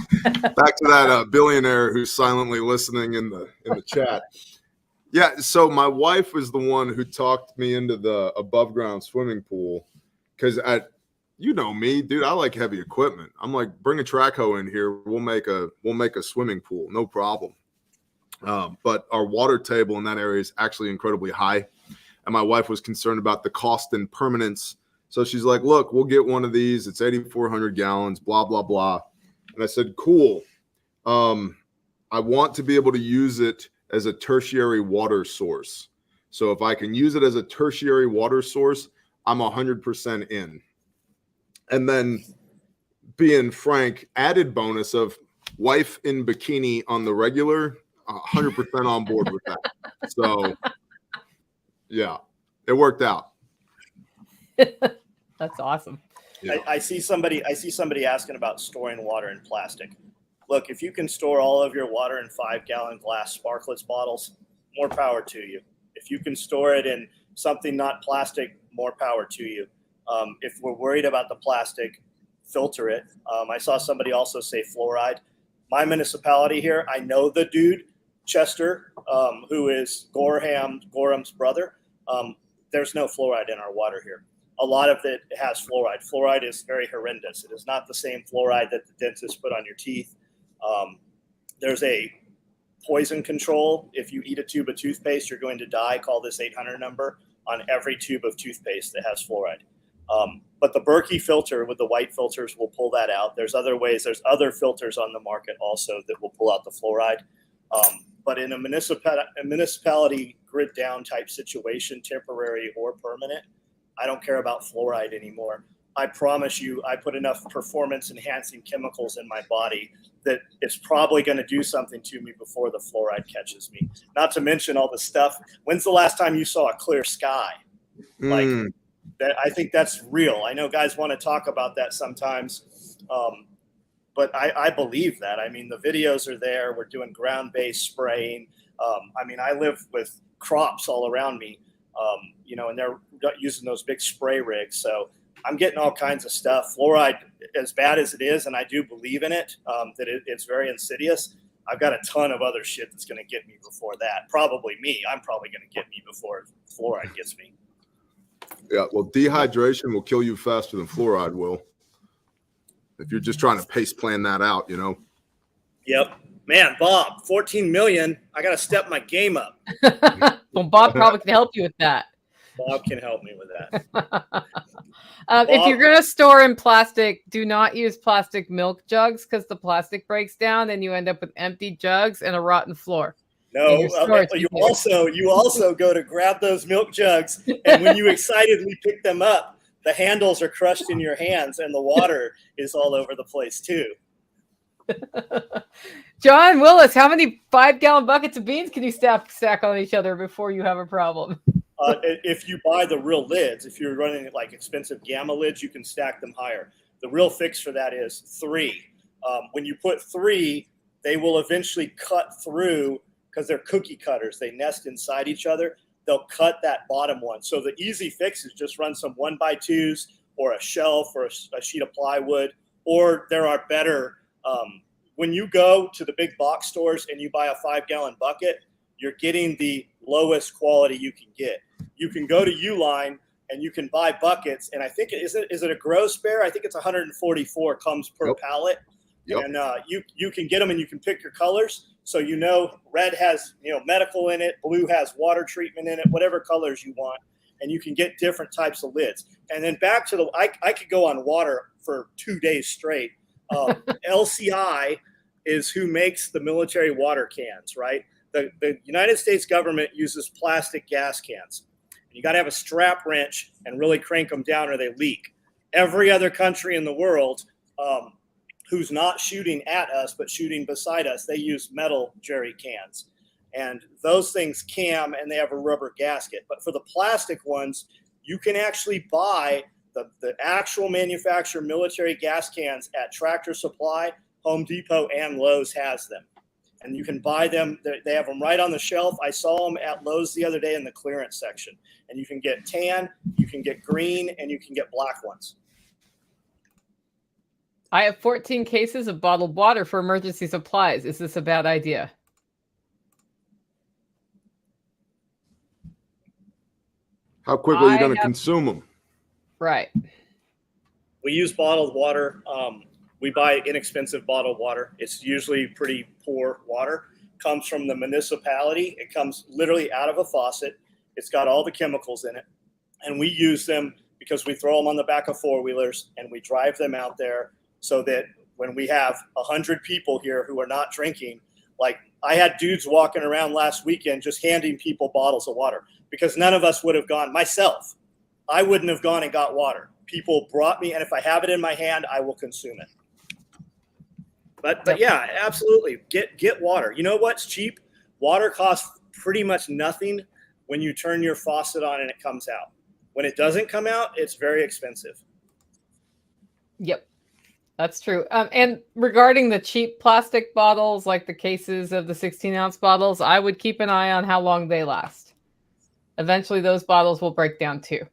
Back to that billionaire who's silently listening in the chat. Yeah, so my wife was the one who talked me into the above ground swimming pool, because you know me, dude, I like heavy equipment. I'm like, bring a track hoe in here, we'll make a swimming pool, no problem. But our water table in that area is actually incredibly high, and my wife was concerned about the cost and permanence. So she's like, look, we'll get one of these. It's 8,400 gallons, blah, blah, blah. And I said, cool. I want to be able to use it as a tertiary water source. So if I can use it as a tertiary water source, I'm 100% in. And then, being frank, added bonus of wife in bikini on the regular, 100% on board with that. So yeah, it worked out. That's awesome. Yeah. I see somebody asking about storing water in plastic. Look, if you can store all of your water in 5-gallon glass Sparklets bottles, more power to you. If you can store it in something not plastic, more power to you. If we're worried about the plastic, filter it. I saw somebody also say fluoride. My municipality here, I know the dude, Chester, who is Gorham's brother. There's no fluoride in our water here. A lot of it has fluoride. Fluoride is very horrendous. It is not the same fluoride that the dentist put on your teeth. There's a poison control. If you eat a tube of toothpaste, you're going to die. Call this 800 number on every tube of toothpaste that has fluoride. But the Berkey filter with the white filters will pull that out. There's other ways. There's other filters on the market also that will pull out the fluoride. But in a municipality grid down type situation, temporary or permanent, I don't care about fluoride anymore. I promise you, I put enough performance enhancing chemicals in my body that it's probably going to do something to me before the fluoride catches me. Not to mention all the stuff. When's the last time you saw a clear sky? Like that, I think that's real. I know guys want to talk about that sometimes, but I believe that. I mean, the videos are there. We're doing ground-based spraying. I mean, I live with crops all around me, and they're using those big spray rigs. So I'm getting all kinds of stuff. Fluoride, as bad as it is, and I do believe in it, that it's very insidious. I've got a ton of other shit that's going to get me before that. Probably me. I'm probably going to get me before fluoride gets me. Yeah, well, dehydration will kill you faster than fluoride will. If you're just trying to pace plan that out, Yep. Man, Bob, 14 million. I got to step my game up. Well, Bob probably can help you with that. Bob can help me with that. If you're going to store in plastic, do not use plastic milk jugs because the plastic breaks down and you end up with empty jugs and a rotten floor. No, you also go to grab those milk jugs, and when you excitedly pick them up, the handles are crushed in your hands and the water is all over the place too. John Willis, how many 5-gallon buckets of beans can you stack on each other before you have a problem? If you buy the real lids, if you're running like expensive Gamma lids, you can stack them higher. The real fix for that is 3. When you put 3, they will eventually cut through because they're cookie cutters. They nest inside each other. They'll cut that bottom one. So the easy fix is just run some 1x2s or a shelf or a sheet of plywood, or there are better. When you go to the big box stores and you buy a 5-gallon bucket, you're getting the lowest quality you can get. You can go to Uline and you can buy buckets, and I think is it a gross bear? I think it's 144 comes per pallet. Yep. And you can get them and you can pick your colors. So red has medical in it, blue has water treatment in it, whatever colors you want, and you can get different types of lids. And then back to I could go on water for 2 days straight. LCI is who makes the military water cans, right? The United States government uses plastic gas cans. You got to have a strap wrench and really crank them down or they leak. Every other country in the world who's not shooting at us but shooting beside us, they use metal jerry cans. And those things cam and they have a rubber gasket. But for the plastic ones, you can actually buy the actual manufacturer military gas cans at Tractor Supply, Home Depot, and Lowe's has them. And you can buy them. They have them right on the shelf. I saw them at Lowe's the other day in the clearance section. And you can get tan, you can get green, and you can get black ones. I have 14 cases of bottled water for emergency supplies. Is this a bad idea? How quickly are you going to consume them? Right. We use bottled water. We buy inexpensive bottled water. It's usually pretty poor water. Comes from the municipality. It comes literally out of a faucet. It's got all the chemicals in it. And we use them because we throw them on the back of four-wheelers and we drive them out there so that when we have 100 people here who are not drinking, like I had dudes walking around last weekend just handing people bottles of water because none of us would have gone. Myself, I wouldn't have gone and got water. People brought me, and if I have it in my hand, I will consume it. But yeah, absolutely. Get water. You know what's cheap? Water costs pretty much nothing when you turn your faucet on and it comes out. When it doesn't come out, it's very expensive. Yep. That's true. And regarding the cheap plastic bottles, like the cases of the 16-ounce bottles, I would keep an eye on how long they last. Eventually, those bottles will break down too.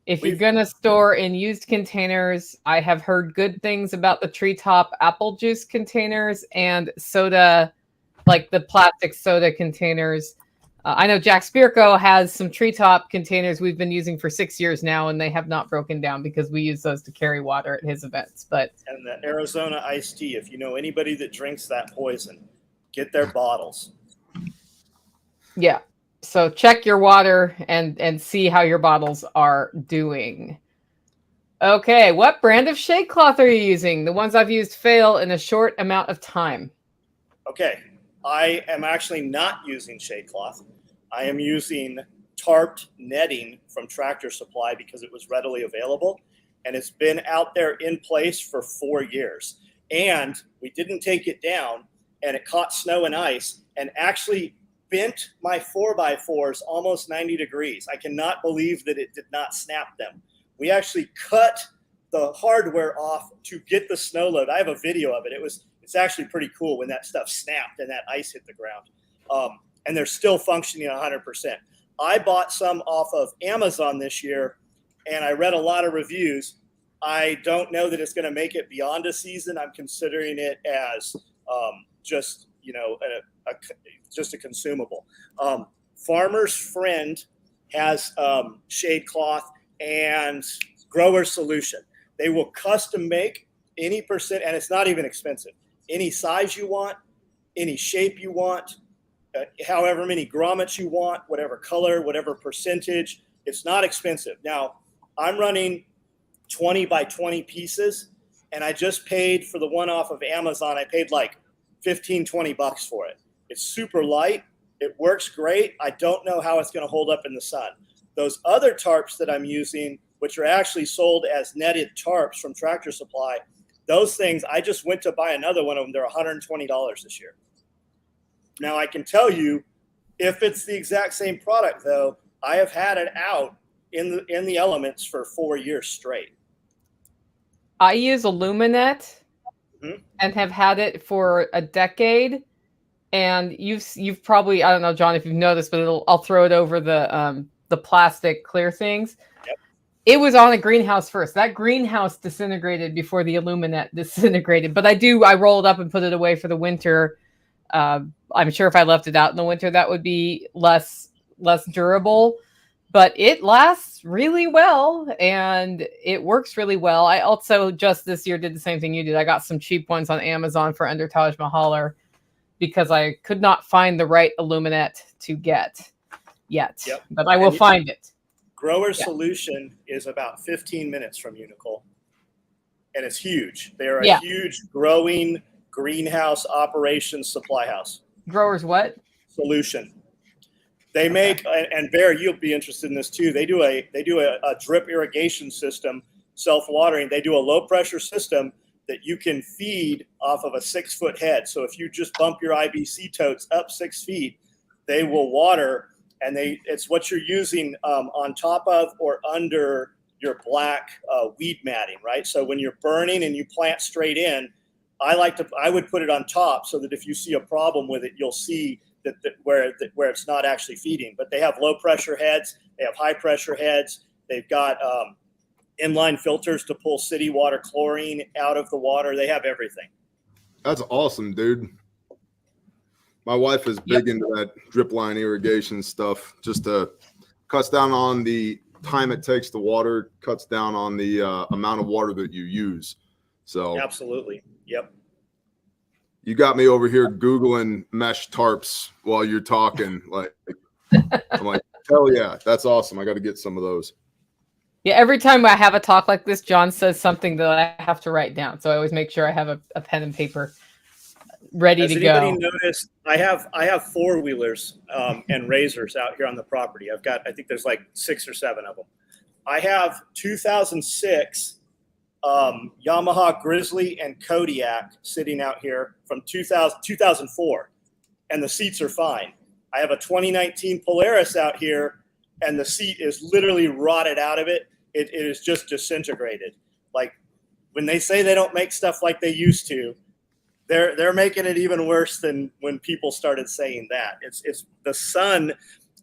If you're going to store in used containers, I have heard good things about the Treetop apple juice containers and soda, like the plastic soda containers. I know Jack Spirko has some Treetop containers we've been using for 6 years now, and they have not broken down because we use those to carry water at his events. And the Arizona iced tea, if you know anybody that drinks that poison, get their bottles. Yeah. So check your water and see how your bottles are doing. Okay, what brand of shade cloth are you using? The ones I've used fail in a short amount of time. Okay, I am actually not using shade cloth. I am using tarped netting from Tractor Supply because it was readily available, and it's been out there in place for 4 years. And we didn't take it down, and it caught snow and ice and actually bent my 4x4s almost 90 degrees. I cannot believe that it did not snap them. We actually cut the hardware off to get the snow load. I have a video of it. It's actually pretty cool when that stuff snapped and that ice hit the ground. And they're still functioning 100%. I bought some off of Amazon this year, and I read a lot of reviews. I don't know that it's going to make it beyond a season. I'm considering it as just, you know, just a consumable. Farmer's Friend has shade cloth and Grower Solution. They will custom make any percent, and it's not even expensive. Any size you want, any shape you want, however many grommets you want, whatever color, whatever percentage. It's not expensive. Now, I'm running 20 by 20 pieces, and I just paid for the one off of Amazon. I paid like $15-20 for it. It's super light. It works great. I don't know how it's going to hold up in the sun. Those other tarps that I'm using, which are actually sold as netted tarps from Tractor Supply, those things, I just went to buy another one of them. They're $120 this year. Now, I can tell you, if it's the exact same product, though, I have had it out in the elements for 4 years straight. I use Illuminet and have had it for a decade. And you've probably, I don't know, John, if you've noticed, but I'll throw it over the plastic clear things. Yep. It was on a greenhouse first. That greenhouse disintegrated before the Illuminet disintegrated. But I rolled up and put it away for the winter. I'm sure if I left it out in the winter, that would be less durable. But it lasts really well, and it works really well. I also just this year did the same thing you did. I got some cheap ones on Amazon for under Taj Mahal because I could not find the right Illuminet to get yet. Yep. But I will find it. Grower Solution is about 15 minutes from you, Nicole. And it's huge. They're a huge growing greenhouse operations supply house. Growers what? Solution. They make, and Bear, you'll be interested in this too. They do a drip irrigation system, self-watering. They do a low pressure system that you can feed off of a 6-foot head. So if you just bump your IBC totes up 6 feet, they will water, and it's what you're using on top of or under your black weed matting, right? So when you're burning and you plant straight in, I would put it on top so that if you see a problem with it, you'll see that where it's not actually feeding. But they have low pressure heads, they have high pressure heads, they've got inline filters to pull city water chlorine out of the water. They have everything. That's awesome, dude. My wife is big into that drip line irrigation stuff. Just cuts down on the time it takes to water, cuts down on the amount of water that you use. So absolutely. Yep. You got me over here Googling mesh tarps while you're talking. Like, I'm like, hell yeah, that's awesome. I got to get some of those. Yeah, every time I have a talk like this, John says something that I have to write down. So I always make sure I have a pen and paper. ready Has to anybody go. noticed? I have four-wheelers and razors out here on the property. I think there's like 6 or 7 of them. I have 2006 Yamaha Grizzly and Kodiak sitting out here from 2004, and the seats are fine. I have a 2019 Polaris out here, and the seat is literally rotted out of it. It is just disintegrated. Like when they say they don't make stuff like they used to, they're making it even worse than when people started saying that. It's the sun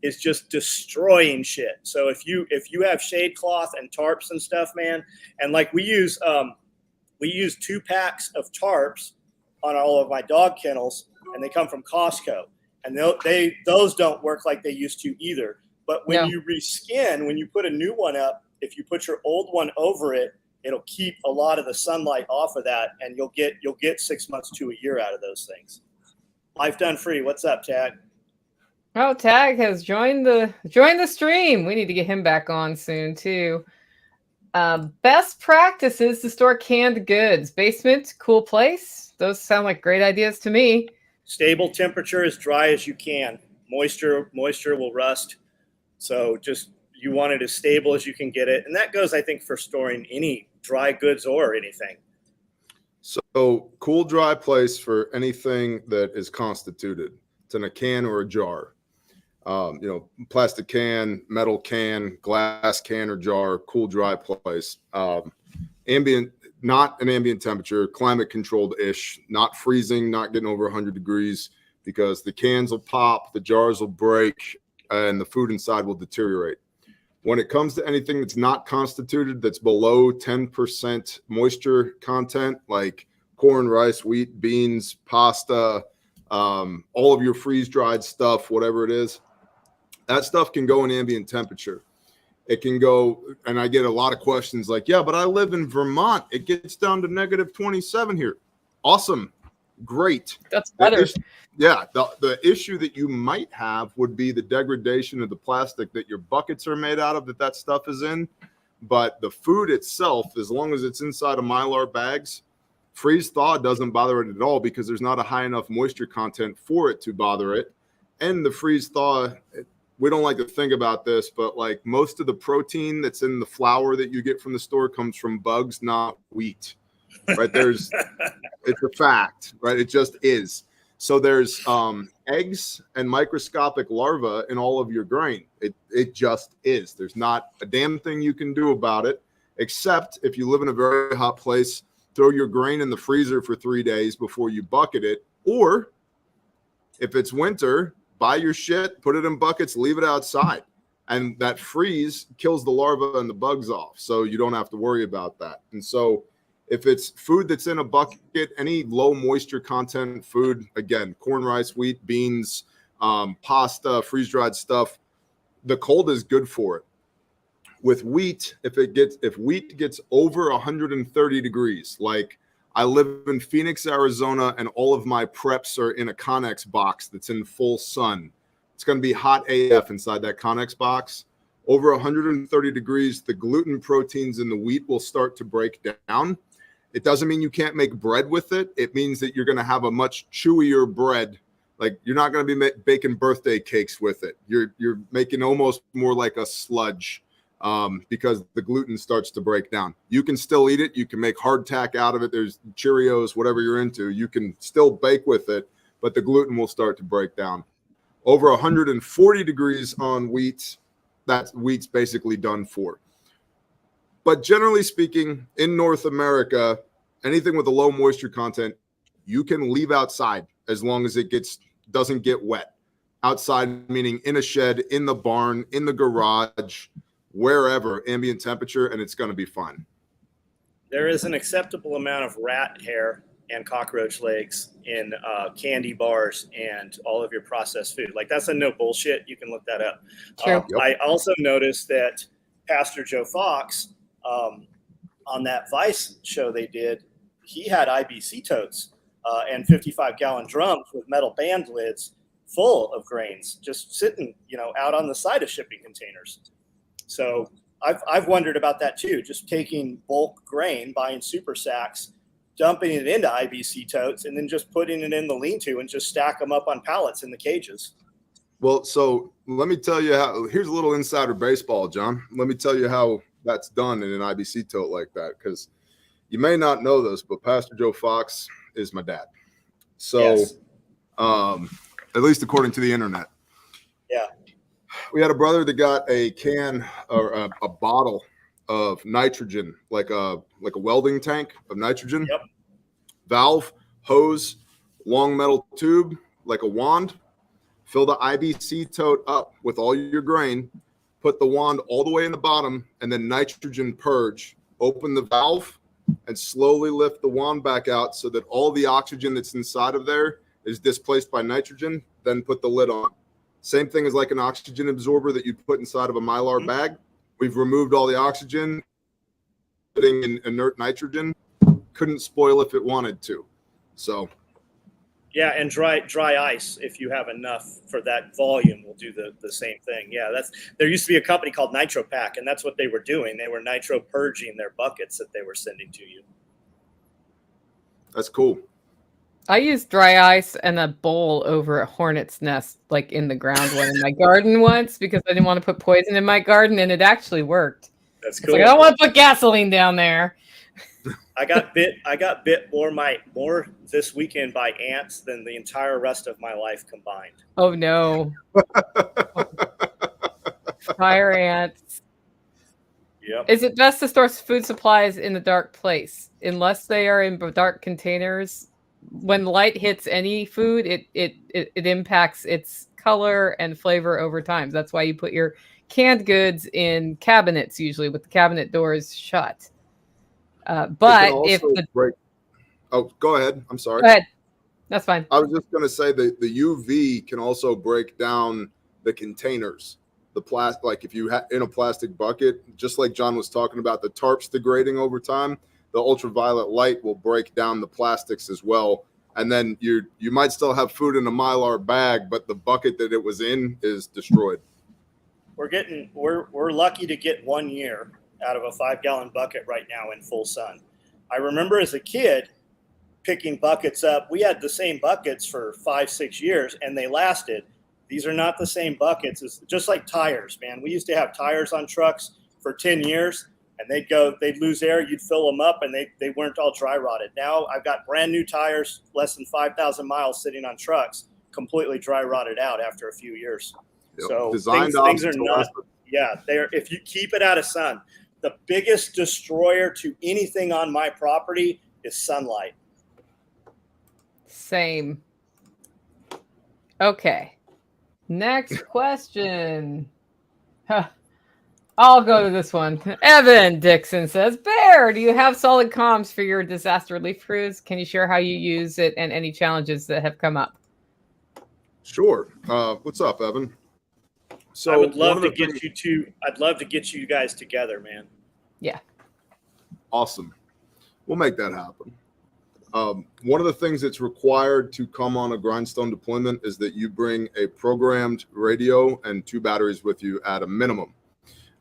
is just destroying shit. So if you have shade cloth and tarps and stuff, man, and like we use 2 packs of tarps on all of my dog kennels, and they come from Costco, and those don't work like they used to either. But when you reskin, when you put a new one up, if you put your old one over it, it'll keep a lot of the sunlight off of that, and you'll get 6 months to a year out of those things. Life Done Free. What's up, Tag? Oh, Tag has joined the stream. We need to get him back on soon too. Best practices to store canned goods. Basement, cool place. Those sound like great ideas to me. Stable temperature, as dry as you can. Moisture will rust. So just you want it as stable as you can get it. And that goes, I think, for storing any dry goods or anything. So cool, dry place for anything that is constituted. It's in a can or a jar. Plastic can, metal can, glass can or jar, cool, dry place. Ambient, not an ambient temperature, climate controlled-ish, not freezing, not getting over 100 degrees, because the cans will pop, the jars will break, and the food inside will deteriorate. When it comes to anything that's not constituted, that's below 10% moisture content, like corn, rice, wheat, beans, pasta, all of your freeze-dried stuff, whatever it is, that stuff can go in ambient temperature. It can go, and I get a lot of questions like, yeah, but I live in Vermont. It gets down to negative 27 here. Awesome. Great. That's better. The issue that you might have would be the degradation of the plastic that your buckets are made out of, that stuff is in. But the food itself, as long as it's inside of Mylar bags, freeze thaw doesn't bother it at all, because there's not a high enough moisture content for it to bother it. And the freeze thaw, we don't like to think about this, but like most of the protein that's in the flour that you get from the store comes from bugs, not wheat, right? It's a fact, right? It just is. So there's eggs and microscopic larvae in all of your grain. It just is. There's not a damn thing you can do about it, except if you live in a very hot place, throw your grain in the freezer for 3 days before you bucket it. Or if it's winter, buy your shit, put it in buckets, leave it outside. And that freeze kills the larvae and the bugs off. So you don't have to worry about that. And so if it's food that's in a bucket, any low moisture content food, again, corn, rice, wheat, beans, pasta, freeze-dried stuff, the cold is good for it. With wheat, if wheat gets over 130 degrees, like I live in Phoenix, Arizona, and all of my preps are in a Connex box that's in full sun. It's going to be hot AF inside that Connex box. Over 130 degrees, the gluten proteins in the wheat will start to break down. It doesn't mean you can't make bread with it. It means that you're going to have a much chewier bread. Like you're not going to be baking birthday cakes with it. You're making almost more like a sludge. Because the gluten starts to break down. You can still eat it. You can make hardtack out of it. There's Cheerios, whatever you're into. You can still bake with it, but the gluten will start to break down. Over 140 degrees on wheat, that wheat's basically done for. But generally speaking, in North America, anything with a low moisture content, you can leave outside as long as it doesn't get wet. Outside, meaning in a shed, in the barn, in the garage, wherever, ambient temperature, and it's going to be fine. There is an acceptable amount of rat hair and cockroach legs in candy bars and all of your processed food. Like that's a no bullshit. You can look that up. True. I also noticed that Pastor Joe Fox on that Vice show they did, he had IBC totes and 55-gallon drums with metal band lids full of grains just sitting, out on the side of shipping containers. So I've wondered about that too, just taking bulk grain, buying super sacks, dumping it into IBC totes and then just putting it in the lean-to and just stack them up on pallets in the cages. Well, so let me tell you how. Here's a little insider baseball, John. Let me tell you how that's done in an IBC tote like that, because you may not know this, but Pastor Joe Fox is my dad. So, Yes. At least according to the internet. Yeah. We had a brother that got a can or a bottle of nitrogen, like a welding tank of nitrogen. Yep. Valve, hose, long metal tube, like a wand. Fill the IBC tote up with all your grain. Put the wand all the way in the bottom, and then nitrogen purge. Open the valve and slowly lift the wand back out so that all the oxygen that's inside of there is displaced by nitrogen. Then put the lid on. Same thing as like an oxygen absorber that you'd put inside of a Mylar bag. We've removed all the oxygen, putting in inert nitrogen. Couldn't spoil if it wanted to. So, yeah, and dry ice, if you have enough for that volume, will do the same thing. Yeah, there used to be a company called Nitro Pack, and that's what they were doing. They were nitro purging their buckets that they were sending to you. that's cool. I used dry ice and a bowl over a hornet's nest, like in the ground one in my garden once, because I didn't want to put poison in my garden, and it actually worked. That's It's cool. like, I don't want to put gasoline down there. I got bit more this weekend by ants than the entire rest of my life combined. Oh no. Fire ants. Yep. Is it best to store food supplies in a dark place? Unless they are in dark containers, when light hits any food, it impacts its color and flavor over time. That's why you put your canned goods in cabinets, usually with the cabinet doors shut. But if go ahead. I'm sorry. Go ahead. That's fine. I was just going to say that the UV can also break down the containers, the plastic. Like if you in a plastic bucket, just like John was talking about, the tarps degrading over time, the ultraviolet light will break down the plastics as well. And then you might still have food in a Mylar bag, but the bucket that it was in is destroyed. We're lucky to get 1 year out of a 5-gallon bucket right now in full sun. I remember as a kid picking buckets up. We had the same buckets for 5-6 years and they lasted. These are not the same buckets. It's just like tires, man. We used to have tires on trucks for 10 years and they'd lose air. You'd fill them up and they weren't all dry rotted. Now I've got brand new tires, less than 5,000 miles sitting on trucks, completely dry rotted out after a few years. Yep. So things are not, if you keep it out of sun. The biggest destroyer to anything on my property is sunlight. Same. Okay. Next question. I'll go to this one. Evan Dixon says, Bear, do you have solid comms for your disaster relief crews? Can you share how you use it and any challenges that have come up? Sure. What's up, Evan? So I would love to get I'd love to get you guys together, man. Yeah. Awesome. We'll make that happen. One of the things that's required to come on a grindstone deployment is that you bring a programmed radio and 2 batteries with you at a minimum.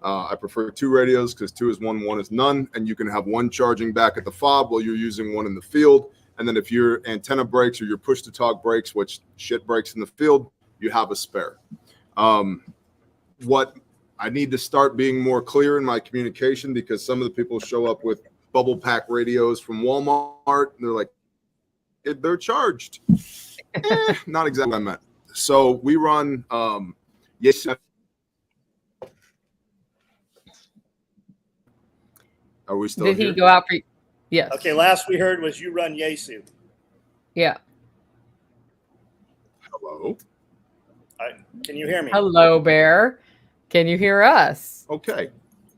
I prefer 2 radios because 2 is one is none, and you can have 1 charging back at the fob while you're using 1 in the field. And then if your antenna breaks or your push-to-talk breaks, which shit breaks in the field, you have a spare. What I need to start being more clear in my communication, because some of the people show up with bubble pack radios from Walmart. And they're like, they're charged. Not exactly what I meant. So we run, yes. Are we still Did here? he go out for? Yes. Okay, last we heard was you run Yaesu. Yeah. Hello. Can you hear me? Hello, Bear. Can you hear us? Okay.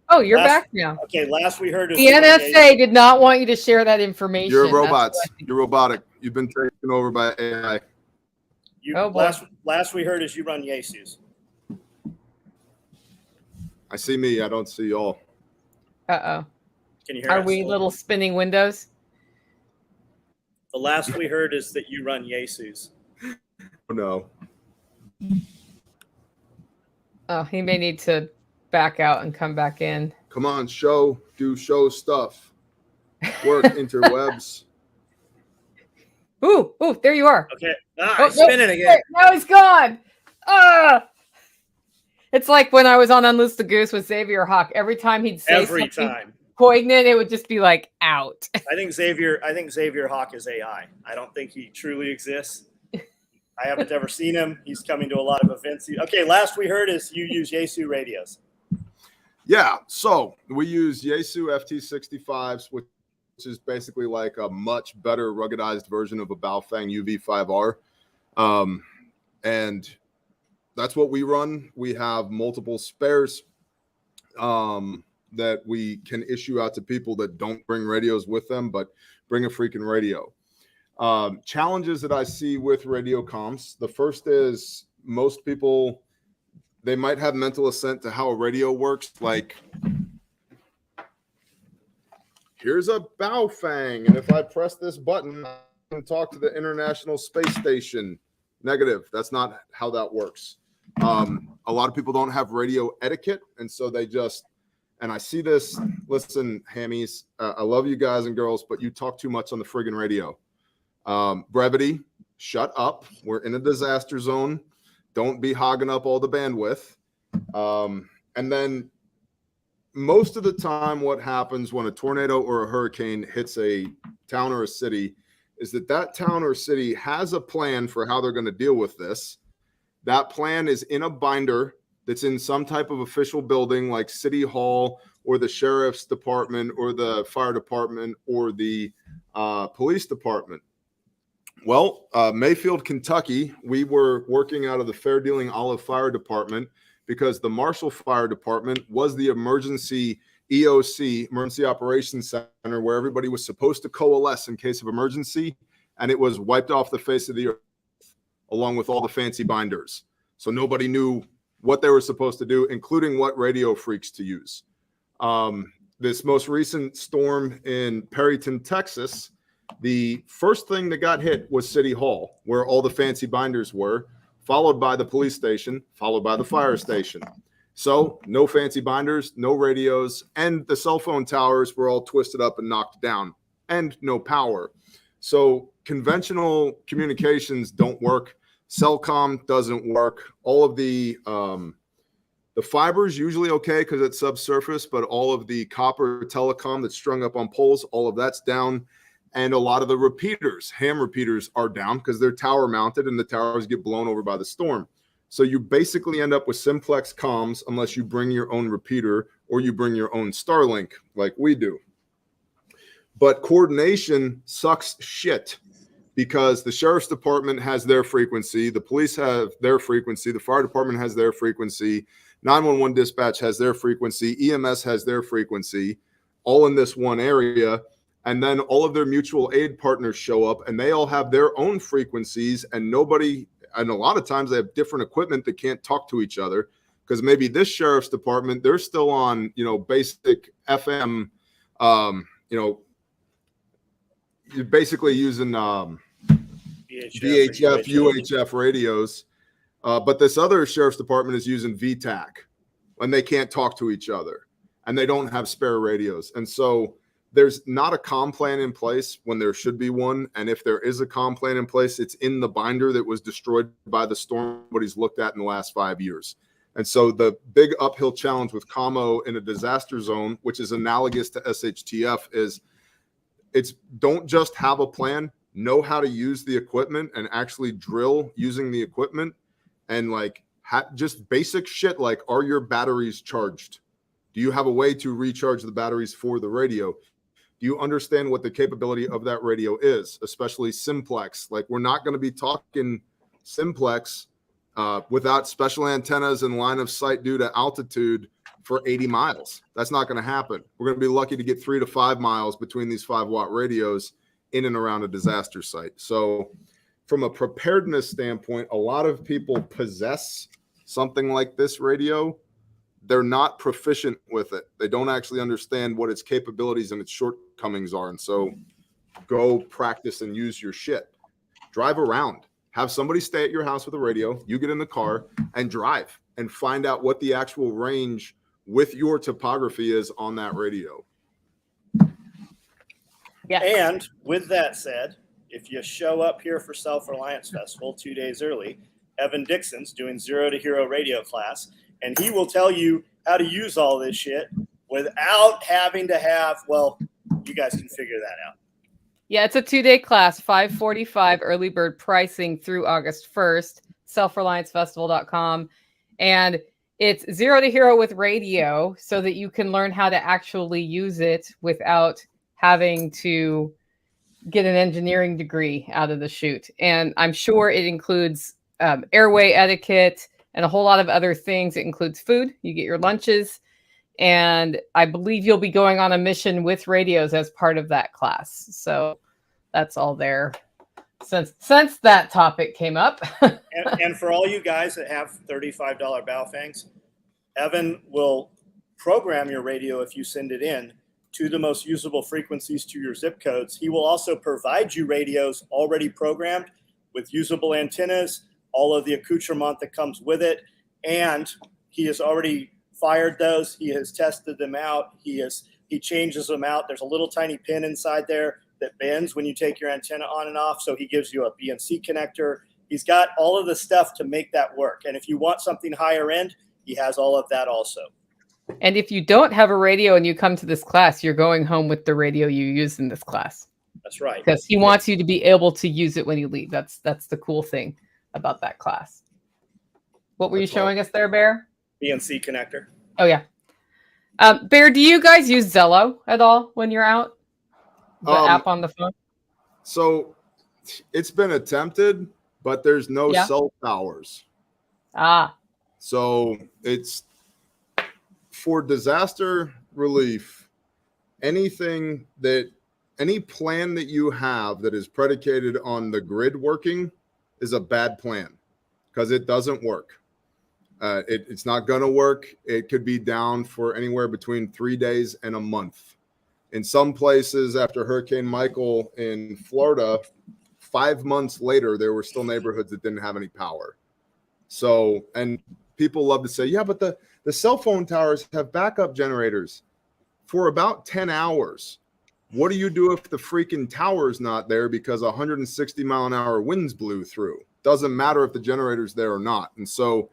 Oh, you're back now. Okay, last we heard is The NSA did not want you to share that information. You're robots. You're robotic. You've been taken over by AI. Last we heard is you run Yaesus. I see me. I don't see y'all. Uh-oh. Can you hear Are us? we little spinning windows? The last we heard is that you run Yaesus. Oh, no. Oh, he may need to back out and come back in. Come on, do show stuff. Work interwebs. Ooh, there you are. Okay. He's spinning again. Now he's gone. It's like when I was on Unloose the Goose with Xavier Hawk. Every time he'd say something poignant, it would just be like out. I think Xavier Hawk is AI. I don't think he truly exists. I haven't ever seen him. He's coming to a lot of events. Okay, last we heard is you use Yaesu radios. Yeah, so we use Yaesu FT65s, which is basically like a much better ruggedized version of a Baofeng UV5R. And that's what we run. We have multiple spares that we can issue out to people that don't bring radios with them, but bring a freaking radio. Challenges that I see with radio comms. The first is most people, they might have mental assent to how a radio works. Like, here's a Baofeng, and if I press this button, I can talk to the International Space Station. Negative. That's not how that works. A lot of people don't have radio etiquette, and so they just, and I see this, listen, hammies, I love you guys and girls, but you talk too much on the friggin' radio. Brevity, shut up. We're in a disaster zone. Don't be hogging up all the bandwidth. And then most of the time what happens when a tornado or a hurricane hits a town or a city is that town or city has a plan for how they're going to deal with this. That plan is in a binder that's in some type of official building like City Hall or the Sheriff's Department or the Fire Department or the Police Department. Well, Mayfield, Kentucky, we were working out of the Fair Dealing Olive Fire Department because the Marshall Fire Department was the emergency EOC, Emergency Operations Center, where everybody was supposed to coalesce in case of emergency, and it was wiped off the face of the earth along with all the fancy binders. So nobody knew what they were supposed to do, including what radio freaks to use. This most recent storm in Perryton, Texas, the first thing that got hit was City Hall, where all the fancy binders were, followed by the police station, followed by the fire station. So no fancy binders, no radios, and the cell phone towers were all twisted up and knocked down, and no power. So conventional communications don't work. Cellcom doesn't work. All of the fiber's usually okay because it's subsurface, but all of the copper telecom that's strung up on poles, all of that's down. And a lot of the repeaters, ham repeaters, are down because they're tower mounted and the towers get blown over by the storm. So you basically end up with simplex comms unless you bring your own repeater or you bring your own Starlink like we do. But coordination sucks shit because the Sheriff's Department has their frequency, the police have their frequency, the fire department has their frequency, 911 dispatch has their frequency, EMS has their frequency, all in this one area. And then all of their mutual aid partners show up and they all have their own frequencies, and a lot of times they have different equipment that can't talk to each other because maybe this Sheriff's Department, they're still on, basic FM, you're basically using VHF, UHF radios. But this other Sheriff's Department is using VTAC and they can't talk to each other and they don't have spare radios. And so there's not a comm plan in place when there should be one. And if there is a comm plan in place, it's in the binder that was destroyed by the storm, what he's looked at in the last 5 years. And so the big uphill challenge with commo in a disaster zone, which is analogous to SHTF, is don't just have a plan, know how to use the equipment and actually drill using the equipment. And just basic shit like, are your batteries charged? Do you have a way to recharge the batteries for the radio? Do you understand what the capability of that radio is, especially simplex? Like, we're not going to be talking simplex without special antennas and line of sight due to altitude for 80 miles. That's not going to happen. We're going to be lucky to get 3 to 5 miles between these 5-watt radios in and around a disaster site. So from a preparedness standpoint, a lot of people possess something like this radio. They're not proficient with it. They don't actually understand what its capabilities and its shortcomings are. And so go practice and use your shit. Drive around. Have somebody stay at your house with a radio. You get in the car and drive and find out what the actual range with your topography is on that radio. Yeah. And with that said, if you show up here for Self-Reliance Festival 2 days early, Evan Dixon's doing 0 to Hero radio class, and he will tell you how to use all this shit without having to have, well, you guys can figure that out. Yeah, it's a 2-day class, $545 early bird pricing through August 1st, selfreliancefestival.com. And it's 0 to Hero with radio so that you can learn how to actually use it without having to get an engineering degree out of the chute. And I'm sure it includes airway etiquette and a whole lot of other things. It includes food. You get your lunches. And I believe you'll be going on a mission with radios as part of that class. So that's all there since that topic came up. and for all you guys that have $35 bow fangs, Evan will program your radio if you send it in to the most usable frequencies to your zip codes. He will also provide you radios already programmed with usable antennas, all of the accoutrement that comes with it. And he has already fired those. He has tested them out. He changes them out. There's a little tiny pin inside there that bends when you take your antenna on and off. So he gives you a BNC connector. He's got all of the stuff to make that work. And if you want something higher end, he has all of that also. And if you don't have a radio and you come to this class, you're going home with the radio you used in this class. That's right. Because he wants you to be able to use it when you leave. That's the cool thing about that class. What were you showing us there, Bear? BNC connector. Oh, yeah. Bear, do you guys use Zello at all when you're out? The app on the phone? So it's been attempted, but there's no cell towers. Ah. So it's for disaster relief, any plan that you have that is predicated on the grid working is a bad plan because it doesn't work. It's not going to work. It could be down for anywhere between 3 days and a month. In some places, after Hurricane Michael in Florida, 5 months later, there were still neighborhoods that didn't have any power. So, and people love to say, yeah, but the cell phone towers have backup generators for about 10 hours. What do you do if the freaking tower's not there because 160 mile an hour winds blew through? Doesn't matter if the generator's there or not. And so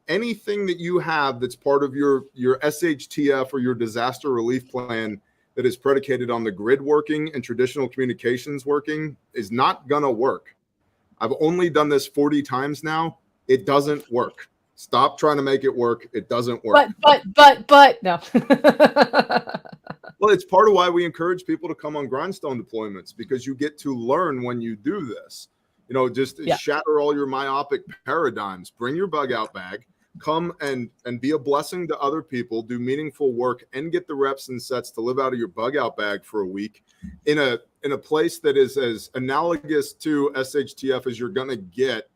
anything that you have that's part of your SHTF or your disaster relief plan that is predicated on the grid working and traditional communications working is not going to work. I've only done this 40 times now. It doesn't work. Stop trying to make it work. It doesn't work. But no. Well, it's part of why we encourage people to come on grindstone deployments, because you get to learn when you do this. You know, just shatter all your myopic paradigms. Bring your bug out bag. Come and be a blessing to other people, do meaningful work, and get the reps and sets to live out of your bug out bag for a week in a place that is as analogous to SHTF as you're going to get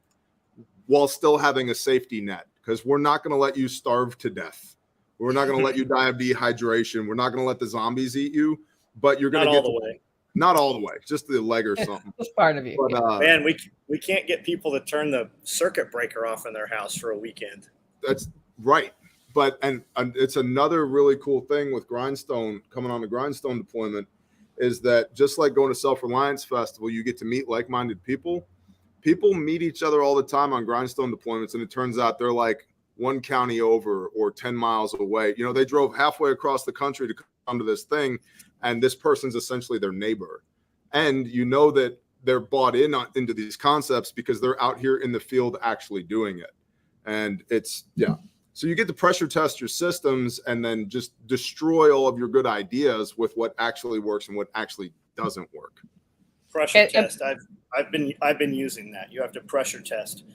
while still having a safety net, because we're not going to let you starve to death. We're not going to let you die of dehydration. We're not going to let the zombies eat you, but you're going to get not all the way, just the leg or something. It's part of you. But, man, we can't get people to turn the circuit breaker off in their house for a weekend. That's right. But and it's another really cool thing with Grindstone coming on the Grindstone deployment is that just like going to Self-Reliance Festival, you get to meet like-minded people. People meet each other all the time on Grindstone deployments, and it turns out they're like one county over or 10 miles away. You know, they drove halfway across the country to come to this thing, and this person's essentially their neighbor. And you know that they're bought into these concepts because they're out here in the field actually doing it. And it's, so you get to pressure test your systems and then just destroy all of your good ideas with what actually works and what actually doesn't work. Pressure test. I've been using that. You have to pressure test.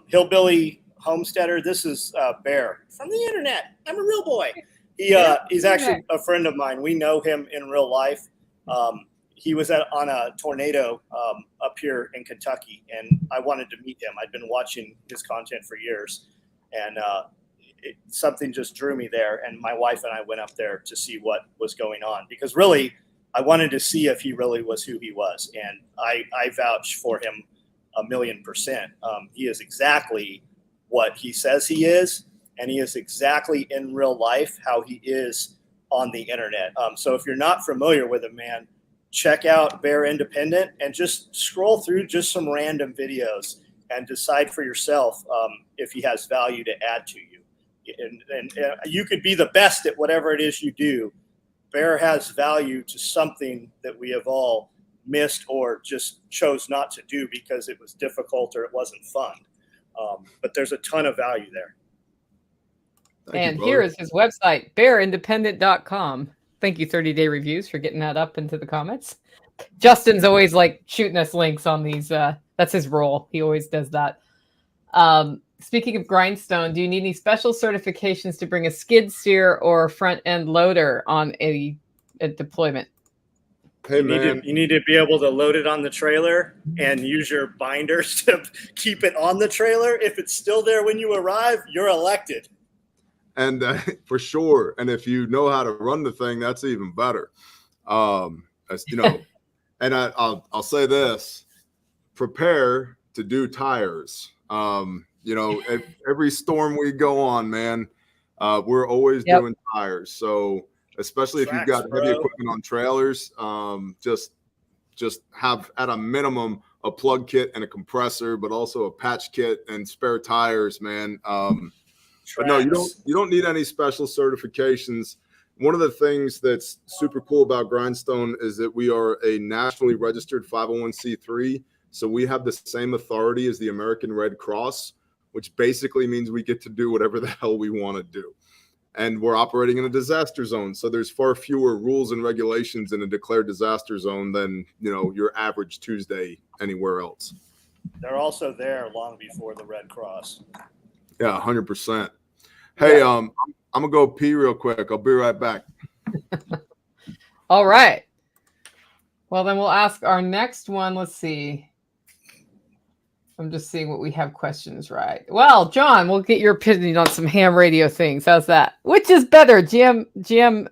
Hillbilly Homesteader. This is Bear from the internet. I'm a real boy. He's actually a friend of mine. We know him in real life. He was on a tornado up here in Kentucky, and I wanted to meet him. I'd been watching his content for years, and something just drew me there. And my wife and I went up there to see what was going on, because really, I wanted to see if he really was who he was. And I vouch for him 1,000,000%. He is exactly what he says he is, and he is exactly in real life how he is on the internet. So if you're not familiar with him, man, check out Bear Independent and just scroll through just some random videos and decide for yourself if he has value to add to you. And you could be the best at whatever it is you do. Bear has value to something that we have all missed or just chose not to do because it was difficult or it wasn't fun. But there's a ton of value there. And here is his website, bearindependent.com. Thank you, 30-day reviews, for getting that up into the comments. Justin's always like shooting us links on these. That's his role. He always does that. Speaking of grindstone, do you need any special certifications to bring a skid steer or front end loader on a deployment? Hey, you need to be able to load it on the trailer and use your binders to keep it on the trailer. If it's still there when you arrive, you're elected. And for sure. And if you know how to run the thing, that's even better. As you know, and I'll say this: prepare to do tires. You know, every storm we go on, man, we're always doing tires. So especially if you've got heavy equipment on trailers, just have at a minimum a plug kit and a compressor, but also a patch kit and spare tires, man. But no, you don't need any special certifications. One of the things that's super cool about Grindstone is that we are a nationally registered 501c3. So we have the same authority as the American Red Cross, which basically means we get to do whatever the hell we want to do. And we're operating in a disaster zone. So there's far fewer rules and regulations in a declared disaster zone than, you know, your average Tuesday anywhere else. They're also there long before the Red Cross. Yeah, 100%. Hey, I'm gonna go pee real quick. I'll be right back. All right. Well, then we'll ask our next one. Let's see. I'm just seeing what we have questions right. Well, John, we'll get your opinion on some ham radio things. How's that? Which is better, GMSR,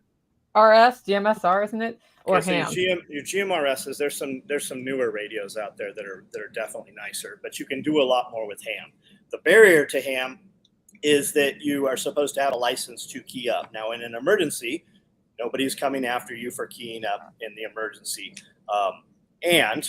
isn't it, or okay, ham? So your GMRSs. There's some newer radios out there that are definitely nicer, but you can do a lot more with ham. The barrier to ham is that you are supposed to have a license to key up. Now, in an emergency, nobody's coming after you for keying up in the emergency. And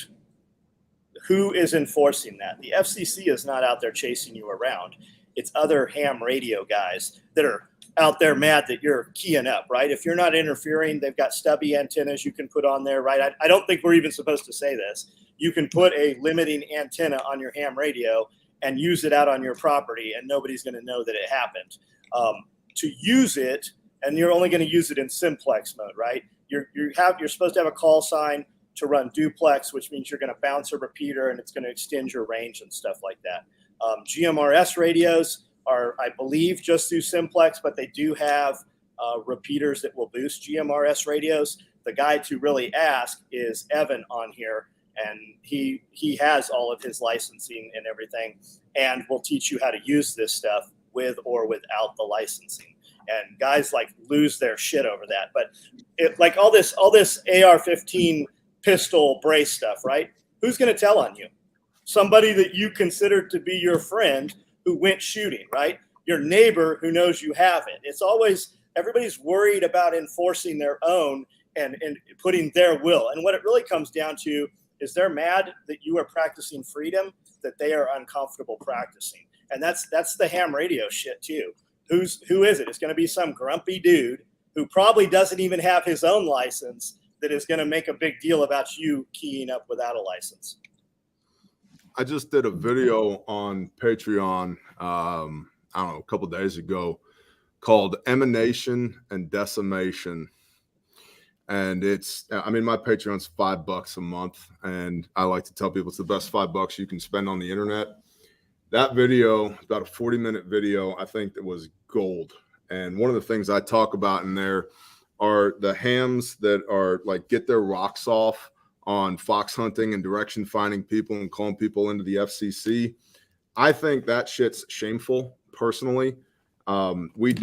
who is enforcing that? The FCC is not out there chasing you around. It's other ham radio guys that are out there mad that you're keying up, right? If you're not interfering, they've got stubby antennas you can put on there, right? I don't think we're even supposed to say this. You can put a limiting antenna on your ham radio and use it out on your property, and nobody's going to know that it happened. To use it, and you're only going to use it in simplex mode, right? You're supposed to have a call sign to run duplex, which means you're going to bounce a repeater and it's going to extend your range and stuff like that. GMRS radios are, I believe, just through simplex, but they do have repeaters that will boost GMRS radios. The guy to really ask is Evan on here. And he has all of his licensing and everything, and will teach you how to use this stuff with or without the licensing. And guys like lose their shit over that. But like all this AR-15 pistol brace stuff, right? Who's going to tell on you? Somebody that you consider to be your friend who went shooting, right? Your neighbor who knows you have it. It's always everybody's worried about enforcing their own and putting their will. And what it really comes down to is they're mad that you are practicing freedom that they are uncomfortable practicing. And that's the ham radio shit too. Who is it? It's going to be some grumpy dude who probably doesn't even have his own license that is going to make a big deal about you keying up without a license. I just did a video on Patreon, I don't know, a couple of days ago called Emanation and Decimation. And my Patreon's $5 a month. And I like to tell people it's the best $5 you can spend on the internet. That video, about a 40-minute video, I think that was gold. And one of the things I talk about in there are the hams that are like get their rocks off on fox hunting and direction finding people and calling people into the FCC. I think that shit's shameful, personally. We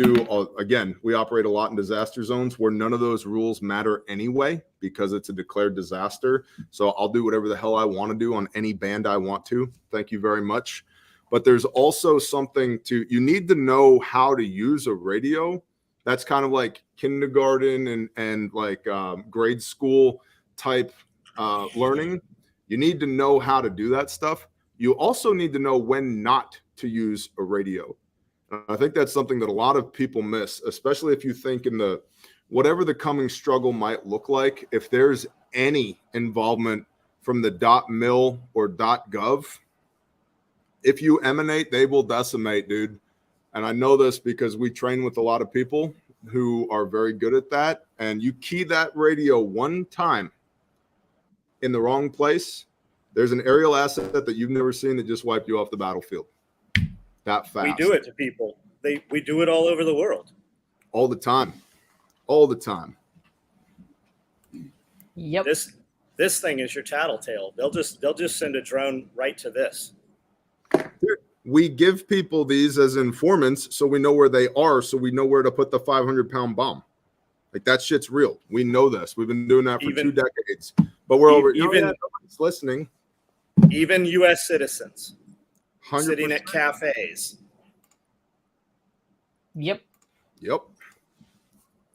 operate a lot in disaster zones where none of those rules matter anyway because it's a declared disaster. So I'll do whatever the hell I want to do on any band I want to. Thank you very much. But there's also something you need to know how to use a radio. That's kind of like kindergarten and like grade school type learning, you need to know how to do that stuff. You also need to know when not to use a radio. I think that's something that a lot of people miss, especially if you think in the whatever the coming struggle might look like. If there's any involvement from the .mil or .gov, if you emanate, they will decimate, dude. And I know this because we train with a lot of people who are very good at that. And you key that radio one time in the wrong place, there's an aerial asset that you've never seen that just wiped you off the battlefield. That fast. We do it to people. We do it all over the world. All the time. All the time. Yep. This thing is your tattletale. They'll just send a drone right to this. We give people these as informants so we know where they are, so we know where to put the 500-pound bomb. Like, that shit's real. We know this. We've been doing that for 2 decades. But we're over. Nobody's listening. Even U.S. citizens 100%. Sitting at cafes. Yep.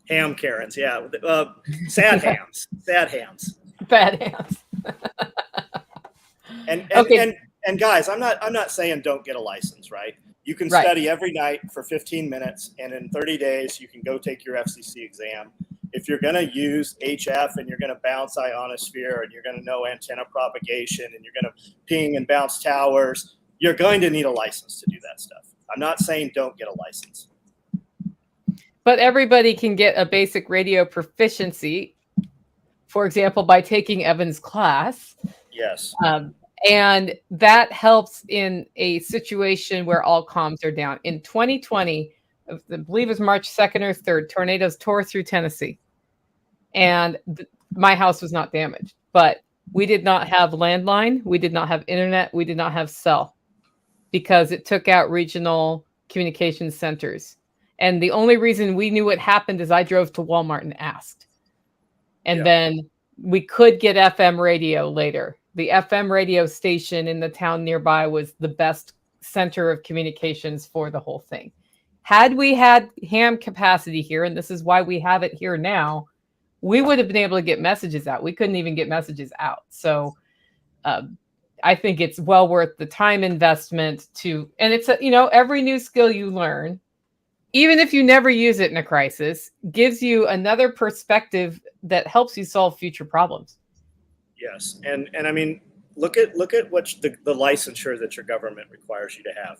Ham Karens, yeah. Sad hams. Sad hams. Bad hands. And guys, I'm not saying don't get a license, right? You can study every night for 15 minutes, and in 30 days you can go take your FCC exam. If you're going to use HF and you're going to bounce ionosphere and you're going to know antenna propagation and you're going to ping and bounce towers, you're going to need a license to do that stuff. I'm not saying don't get a license. But everybody can get a basic radio proficiency, for example, by taking Evan's class. Yes. And that helps in a situation where all comms are down. In 2020, I believe it was March 2nd or 3rd, tornadoes tore through Tennessee. And my house was not damaged. But we did not have landline. We did not have internet. We did not have cell because it took out regional communications centers. And the only reason we knew what happened is I drove to Walmart and asked. And then we could get FM radio later. The FM radio station in the town nearby was the best center of communications for the whole thing. Had we had ham capacity here, and this is why we have it here now, we would have been able to get messages out. We couldn't even get messages out. So I think it's well worth the time investment to, and it's, every new skill you learn, even if you never use it in a crisis, gives you another perspective that helps you solve future problems. Yes. And I mean, look at what the licensure that your government requires you to have.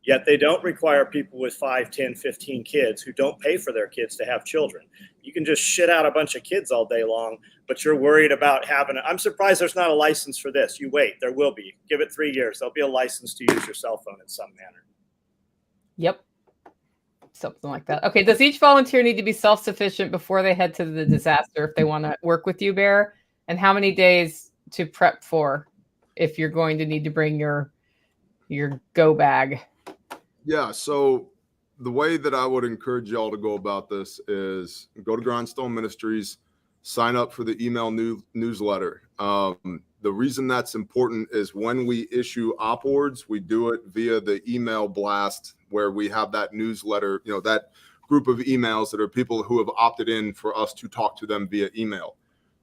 Yet they don't require people with 5, 10, 15 kids who don't pay for their kids to have children. You can just shit out a bunch of kids all day long, but you're worried about I'm surprised there's not a license for this. You wait, there will be. Give it 3 years. There'll be a license to use your cell phone in some manner. Yep. Something like that. Okay. Does each volunteer need to be self-sufficient before they head to the disaster if they want to work with you, Bear? And how many days to prep for if you're going to need to bring your go bag? Yeah. So the way that I would encourage y'all to go about this is go to Grindstone Ministries, sign up for the email newsletter. The reason that's important is when we issue op ords, we do it via the email blast where we have that newsletter, that group of emails that are people who have opted in for us to talk to them via email.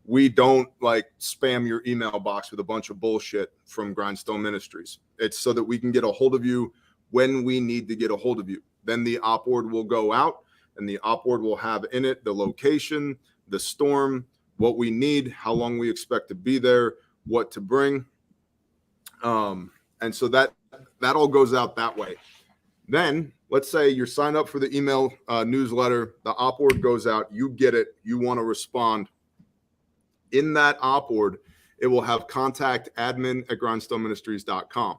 We don't spam your email box with a bunch of bullshit from Grindstone Ministries. It's so that we can get a hold of you when we need to get a hold of you. Then the op ord will go out and the op ord will have in it the location, the storm, what we need, how long we expect to be there, what to bring. And so that all goes out that way. Then let's say you're signed up for the email newsletter, the op ord goes out, you get it, you want to respond. In that op ord, it will have contact admin@grindstoneministries.com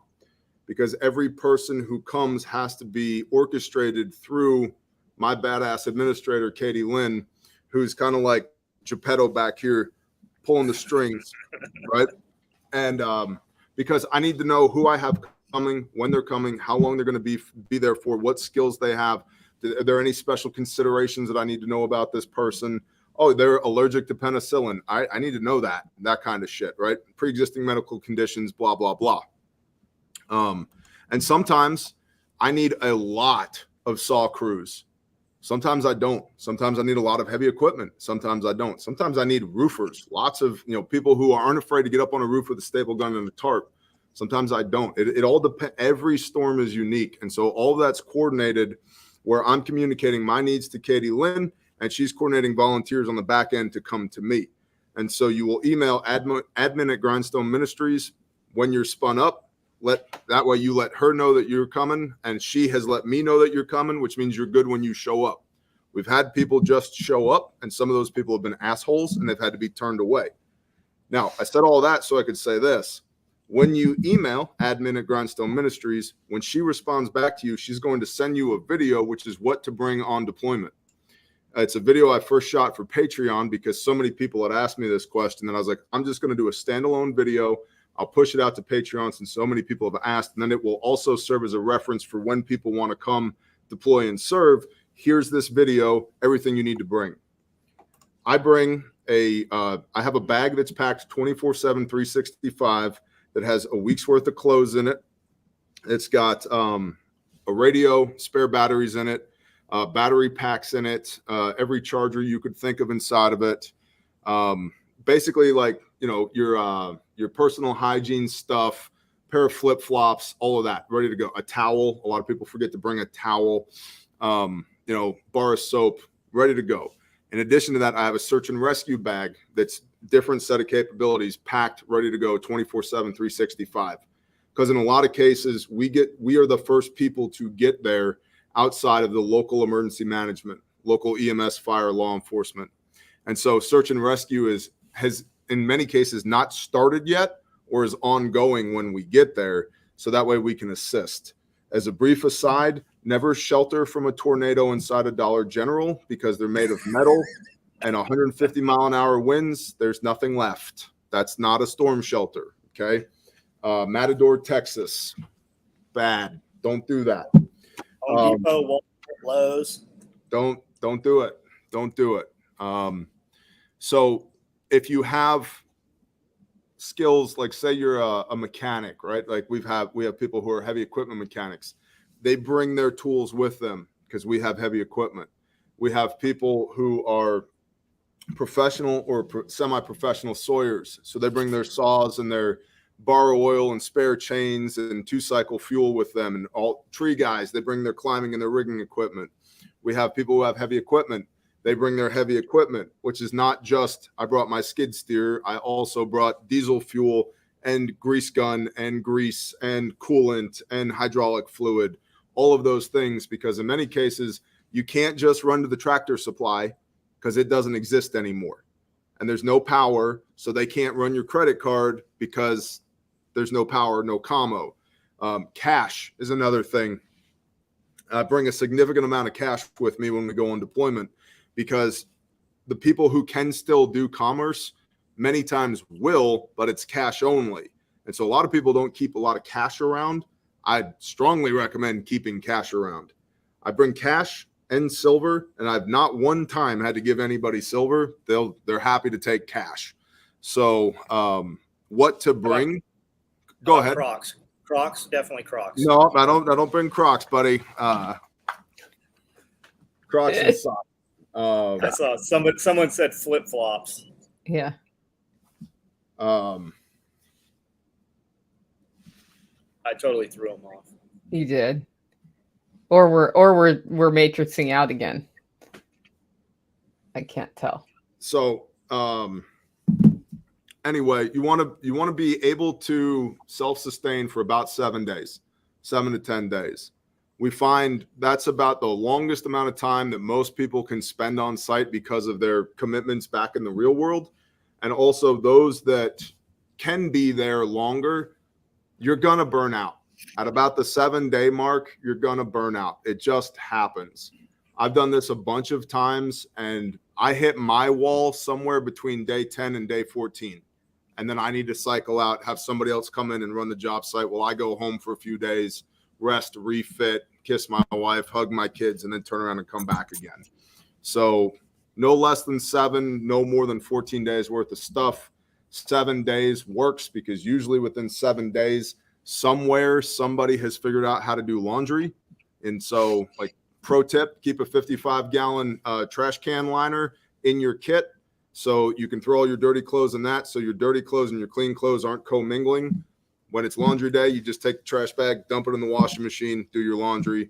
because every person who comes has to be orchestrated through my badass administrator, Katie Lynn, who's kind of like Geppetto back here pulling the strings, right? And because I need to know who I have coming, when they're coming, how long they're going to be there for, what skills they have. Are there any special considerations that I need to know about this person? Oh, they're allergic to penicillin. I need to know that kind of shit, right? Pre-existing medical conditions, blah, blah, blah. And sometimes I need a lot of saw crews Sometimes I don't. Sometimes I need a lot of heavy equipment. Sometimes I don't. Sometimes I need roofers. Lots of, people who aren't afraid to get up on a roof with a staple gun and a tarp. Sometimes I don't. It all depends. Every storm is unique. And so all of that's coordinated where I'm communicating my needs to Katie Lynn, and she's coordinating volunteers on the back end to come to me. And so you will email admin at Grindstone Ministries when you're spun up. That way you let her know that you're coming, and she has let me know that you're coming, which means you're good when you show up. We've had people just show up, and some of those people have been assholes, and they've had to be turned away. Now, I said all that so I could say this. When you email admin at Grindstone Ministries, when she responds back to you, she's going to send you a video, which is what to bring on deployment. It's a video I first shot for Patreon because so many people had asked me this question, and I was like, I'm just going to do a standalone video. I'll push it out to Patreon since so many people have asked, and then it will also serve as a reference for when people want to come deploy and serve. Here's this video, everything you need to bring. I bring I have a bag that's packed 24/7, 365 that has a week's worth of clothes in it. It's got a radio, spare batteries in it, battery packs in it, every charger you could think of inside of it. Basically, like, your personal hygiene stuff, pair of flip-flops, all of that, ready to go. A towel. A lot of people forget to bring a towel, bar of soap, ready to go. In addition to that, I have a search and rescue bag that's different set of capabilities, packed, ready to go 24/7, 365. Because in a lot of cases, we are the first people to get there outside of the local emergency management, local EMS, fire, law enforcement. And so search and rescue has in many cases not started yet or is ongoing when we get there. So that way we can assist. As a brief aside, never shelter from a tornado inside a Dollar General because they're made of metal and 150 mile an hour winds. There's nothing left. That's not a storm shelter. Okay. Matador, Texas. Bad. Don't do that. Home Depot, Walmart, Lowe's. Don't do it. Don't do it. So if you have skills, like say you're a mechanic, right? Like we have people who are heavy equipment mechanics. They bring their tools with them because we have heavy equipment. We have people who are professional or semi-professional sawyers. So they bring their saws and their bar oil and spare chains and 2-cycle fuel with them. And all tree guys, they bring their climbing and their rigging equipment. We have people who have heavy equipment. They bring their heavy equipment, which is not just, I brought my skid steer. I also brought diesel fuel and grease gun and grease and coolant and hydraulic fluid, all of those things, because in many cases, you can't just run to the tractor supply because it doesn't exist anymore. And there's no power, so they can't run your credit card because there's no power, no commo. Cash is another thing. I bring a significant amount of cash with me when we go on deployment, because the people who can still do commerce many times will, but it's cash only. And so a lot of people don't keep a lot of cash around. I strongly recommend keeping cash around. I bring cash and silver, and I've not one time had to give anybody silver. They're happy to take cash. So what to bring? Go ahead. Crocs, definitely Crocs. No, I don't bring Crocs, buddy. Crocs and socks. I saw someone said flip flops. Yeah. I totally threw them off. You did. Or we're matrixing out again. I can't tell. So anyway, you want to be able to self-sustain for about 7 days, 7 to 10 days. We find that's about the longest amount of time that most people can spend on site because of their commitments back in the real world. And also those that can be there longer, you're going to burn out. At about the 7-day mark, you're going to burn out. It just happens. I've done this a bunch of times, and I hit my wall somewhere between day 10 and day 14. And then I need to cycle out, have somebody else come in and run the job site while I go home for a few days, rest, refit, kiss my wife, hug my kids, and then turn around and come back again. So no less than 7, no more than 14 days worth of stuff. 7 days works because usually within 7 days, somewhere somebody has figured out how to do laundry. And so like Pro tip, keep a 55-gallon trash can liner in your kit so you can throw all your dirty clothes in that, so your dirty clothes and your clean clothes aren't commingling. When it's laundry day, you just take the trash bag, dump it in the washing machine, do your laundry,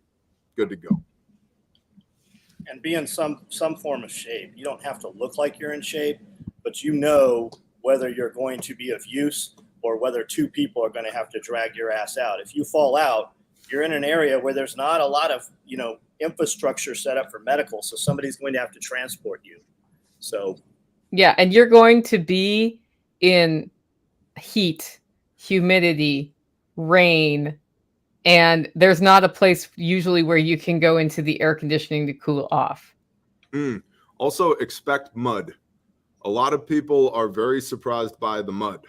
good to go. And be in some form of shape. You don't have to look like you're in shape, but you know whether you're going to be of use or whether two people are going to have to drag your ass out. If you fall out, you're in an area where there's not a lot of, infrastructure set up for medical. So somebody's going to have to transport you. So. Yeah. And you're going to be in heat, humidity, rain, and there's not a place usually where you can go into the air conditioning to cool off. Also expect mud. A lot of people are very surprised by the mud.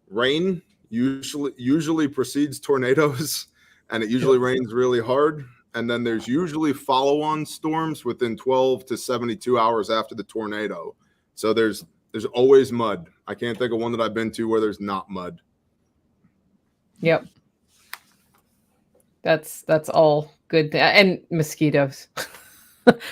Rain usually precedes tornadoes, and it usually rains really hard. And then there's usually follow-on storms within 12 to 72 hours after the tornado. So there's always mud. I can't think of one that I've been to where there's not mud. Yep. That's all good. And mosquitoes.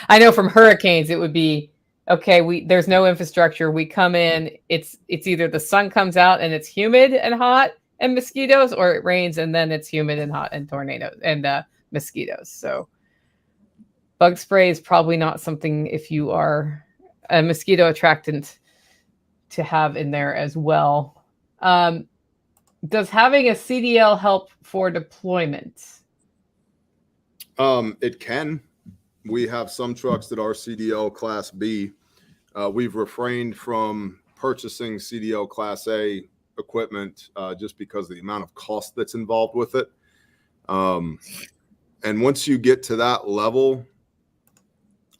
I know from hurricanes, it would be, okay, there's no infrastructure. We come in, it's either the sun comes out and it's humid and hot and mosquitoes, or it rains and then it's humid and hot and tornadoes and mosquitoes. So bug spray is probably not something, if you are a mosquito attractant, to have in there as well. Does having a CDL help for deployment? It can. We have some trucks that are CDL Class B. We've refrained from purchasing CDL Class A equipment just because of the amount of cost that's involved with it. And once you get to that level,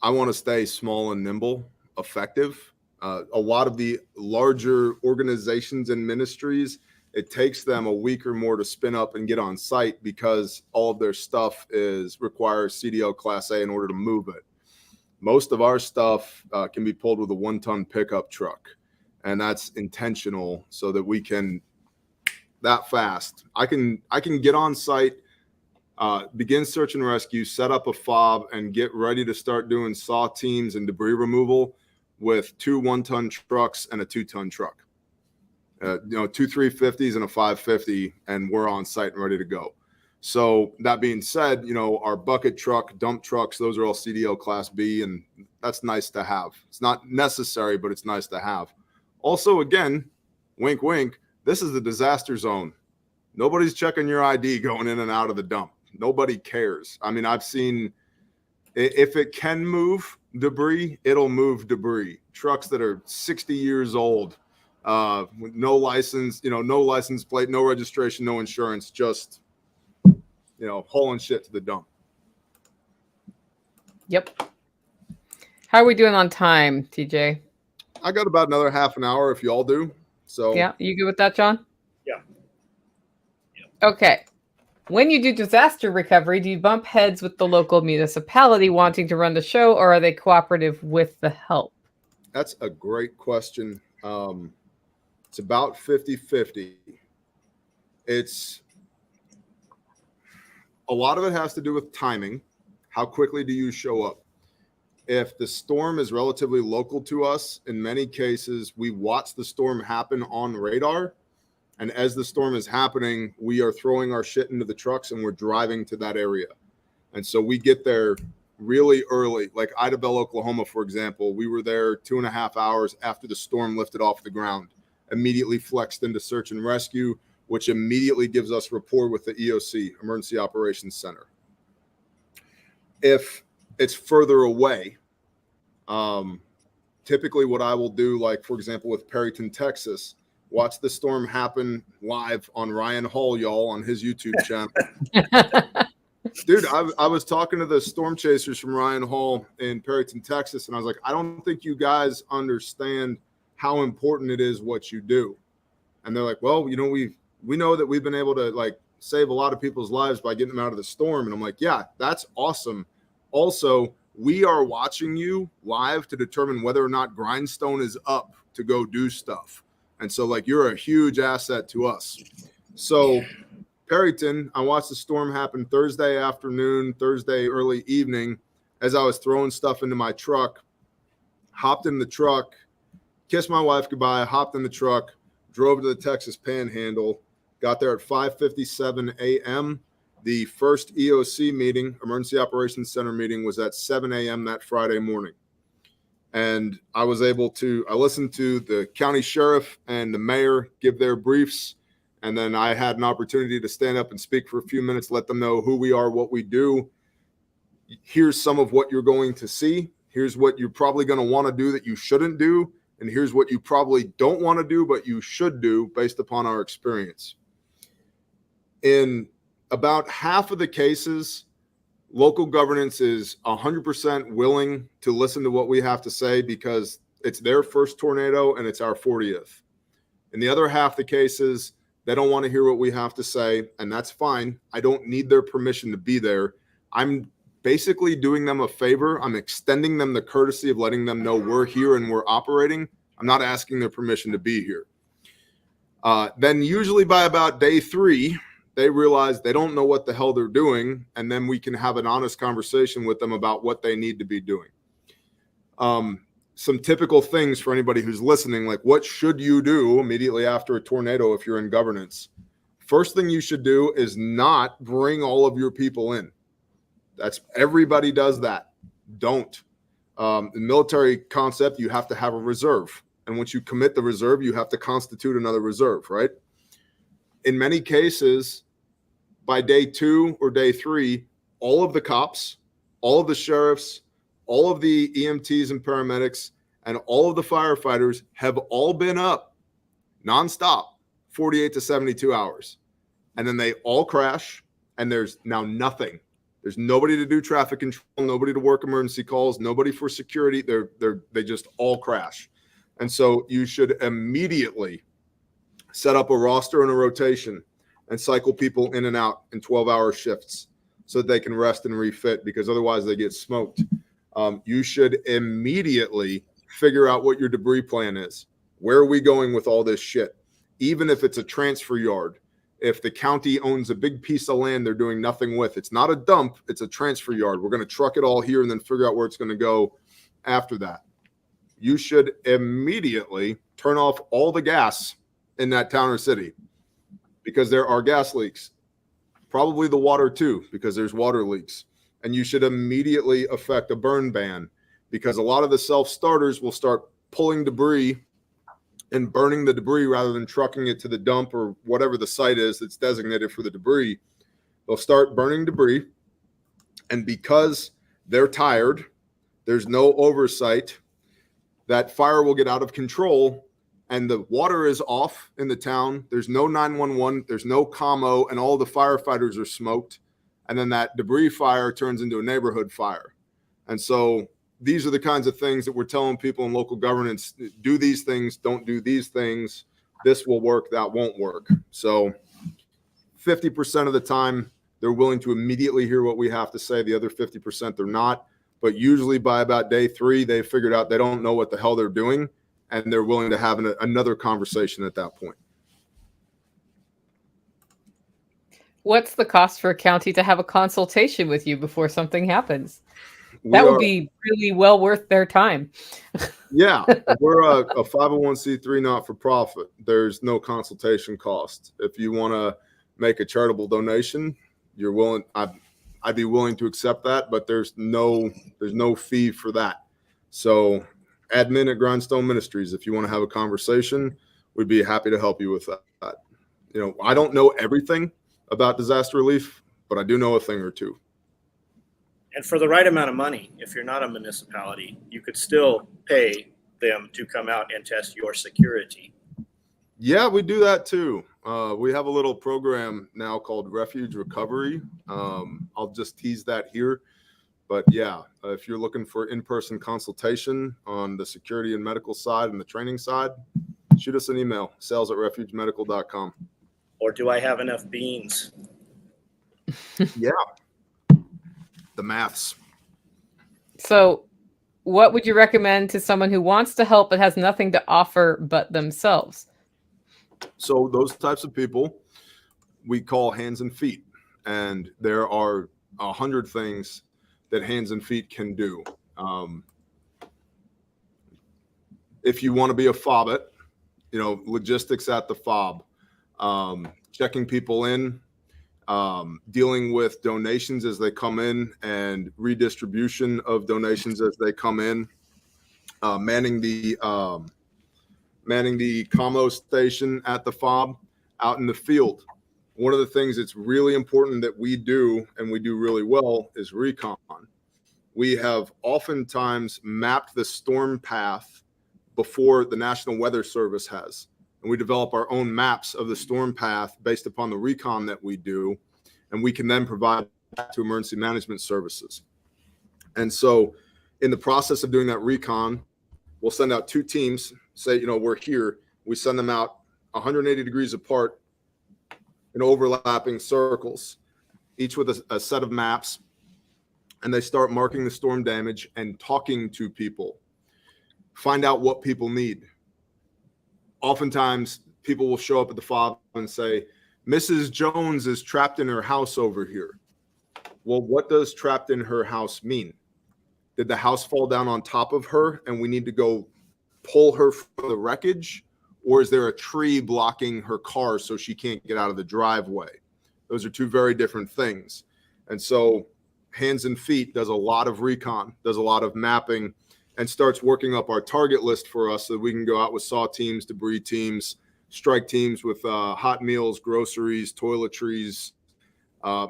I want to stay small and nimble, effective. A lot of the larger organizations and ministries, it takes them a week or more to spin up and get on site because all of their stuff requires CDL Class A in order to move it. Most of our stuff can be pulled with a 1-ton pickup truck, and that's intentional so that we can that fast. I can get on site, begin search and rescue, set up a fob, and get ready to start doing saw teams and debris removal with 2 1-ton trucks and a 2-ton truck. 2 350s and a 550, and we're on site and ready to go. So that being said, our bucket truck, dump trucks, those are all CDL Class B, and that's nice to have. It's not necessary, but it's nice to have. Also, again, wink, wink, this is the disaster zone. Nobody's checking your ID going in and out of the dump. Nobody cares. I mean, I've seen, if it can move debris, it'll move debris. Trucks that are 60 years old, with no license, no license plate, no registration, no insurance, just, hauling shit to the dump. Yep. How are we doing on time, TJ? I got about another half an hour if y'all do. So yeah, you good with that, John? Yeah. Okay. When you do disaster recovery, do you bump heads with the local municipality wanting to run the show, or are they cooperative with the help? That's a great question. It's about 50-50. A lot of it has to do with timing. How quickly do you show up? If the storm is relatively local to us, in many cases, we watch the storm happen on radar. And as the storm is happening, we are throwing our shit into the trucks and we're driving to that area. And so we get there really early. Like Idabel, Oklahoma, for example, we were there 2.5 hours after the storm lifted off the ground, immediately flexed into search and rescue, which immediately gives us rapport with the EOC, Emergency Operations Center. If it's further away, typically what I will do, like, for example, with Perryton, Texas, watch the storm happen live on Ryan Hall, y'all, on his YouTube channel. Dude, I was talking to the storm chasers from Ryan Hall in Perryton, Texas, and I was like, I don't think you guys understand how important it is what you do. And they're like, well, we know that we've been able to save a lot of people's lives by getting them out of the storm. And I'm like, yeah, that's awesome. Also, we are watching you live to determine whether or not Grindstone is up to go do stuff. And so you're a huge asset to us. So Perryton, I watched the storm happen Thursday afternoon, Thursday early evening, as I was throwing stuff into my truck, hopped in the truck, kissed my wife goodbye, hopped in the truck, drove to the Texas Panhandle, got there at 5:57 a.m. The first EOC meeting, Emergency Operations Center meeting, was at 7 a.m. that Friday morning. And I listened to the county sheriff and the mayor give their briefs. And then I had an opportunity to stand up and speak for a few minutes, let them know who we are, what we do. Here's some of what you're going to see. Here's what you're probably going to want to do that you shouldn't do. And here's what you probably don't want to do, but you should do based upon our experience. In about half of the cases, local governance is 100% willing to listen to what we have to say because it's their first tornado and it's our 40th. In the other half of the cases, they don't want to hear what we have to say, and that's fine. I don't need their permission to be there. I'm basically doing them a favor. I'm extending them the courtesy of letting them know we're here and we're operating. I'm not asking their permission to be here. Then usually by about day 3, they realize they don't know what the hell they're doing, and then we can have an honest conversation with them about what they need to be doing. Some typical things for anybody who's listening, like what should you do immediately after a tornado if you're in governance? First thing you should do is not bring all of your people in. Everybody does that. Don't. The military concept, you have to have a reserve. And once you commit the reserve, you have to constitute another reserve, right? In many cases, by day 2 or day 3, all of the cops, all of the sheriffs, all of the EMTs and paramedics, and all of the firefighters have all been up nonstop 48 to 72 hours. And then they all crash, and there's now nothing. There's nobody to do traffic control, nobody to work emergency calls, nobody for security. They just all crash. And so you should immediately set up a roster and a rotation and cycle people in and out in 12-hour shifts so that they can rest and refit, because otherwise they get smoked. You should immediately figure out what your debris plan is. Where are we going with all this shit? Even if it's a transfer yard, if the county owns a big piece of land they're doing nothing with, it's not a dump, it's a transfer yard. We're going to truck it all here and then figure out where it's going to go after that. You should immediately turn off all the gas in that town or city, because there are gas leaks. Probably the water too, because there's water leaks. And you should immediately effect a burn ban, because a lot of the self-starters will start pulling debris and burning the debris rather than trucking it to the dump or whatever the site is that's designated for the debris. They'll start burning debris. And because they're tired, there's no oversight, that fire will get out of control. And the water is off in the town. There's no 911. There's no commo, and all the firefighters are smoked. And then that debris fire turns into a neighborhood fire. And so these are the kinds of things that we're telling people in local governance: do these things, don't do these things. This will work, that won't work. So 50% of the time, they're willing to immediately hear what we have to say. The other 50%, they're not. But usually by about day 3, they've figured out they don't know what the hell they're doing, and they're willing to have another conversation at that point. What's the cost for a county to have a consultation with you before something happens? That would be really well worth their time. Yeah, we're a 501c3 not-for-profit. There's no consultation cost. If you want to make a charitable donation, you're willing. I'd be willing to accept that, but there's no fee for that. So admin at Grindstone Ministries, if you want to have a conversation, we'd be happy to help you with that. You know, I don't know everything about disaster relief, but I do know a thing or two. And for the right amount of money, if you're not a municipality, you could still pay them to come out and test your security. Yeah, we do that too. We have a little program now called Refuge Recovery. I'll just tease that here. But yeah, if you're looking for in-person consultation on the security and medical side and the training side, shoot us an email, sales@refugemedical.com. Or do I have enough beans? Yeah. The maths. So what would you recommend to someone who wants to help but has nothing to offer but themselves? So those types of people, we call hands and feet. And there are 100 things that hands and feet can do. If you want to be a fobbit, logistics at the fob, checking people in, dealing with donations as they come in and redistribution of donations as they come in, manning the commo station at the fob out in the field. One of the things that's really important that we do, and we do really well, is recon. We have oftentimes mapped the storm path before the National Weather Service has. And we develop our own maps of the storm path based upon the recon that we do. And we can then provide that to emergency management services. And so in the process of doing that recon, we'll send out 2 teams, say, we're here. We send them out 180 degrees apart in overlapping circles, each with a set of maps. And they start marking the storm damage and talking to people. Find out what people need. Oftentimes, people will show up at the fob and say, Mrs. Jones is trapped in her house over here. Well, what does trapped in her house mean? Did the house fall down on top of her and we need to go pull her from the wreckage? Or is there a tree blocking her car so she can't get out of the driveway? Those are 2 very different things. And so hands and feet does a lot of recon, does a lot of mapping, and starts working up our target list for us so that we can go out with saw teams, debris teams, strike teams with hot meals, groceries, toiletries,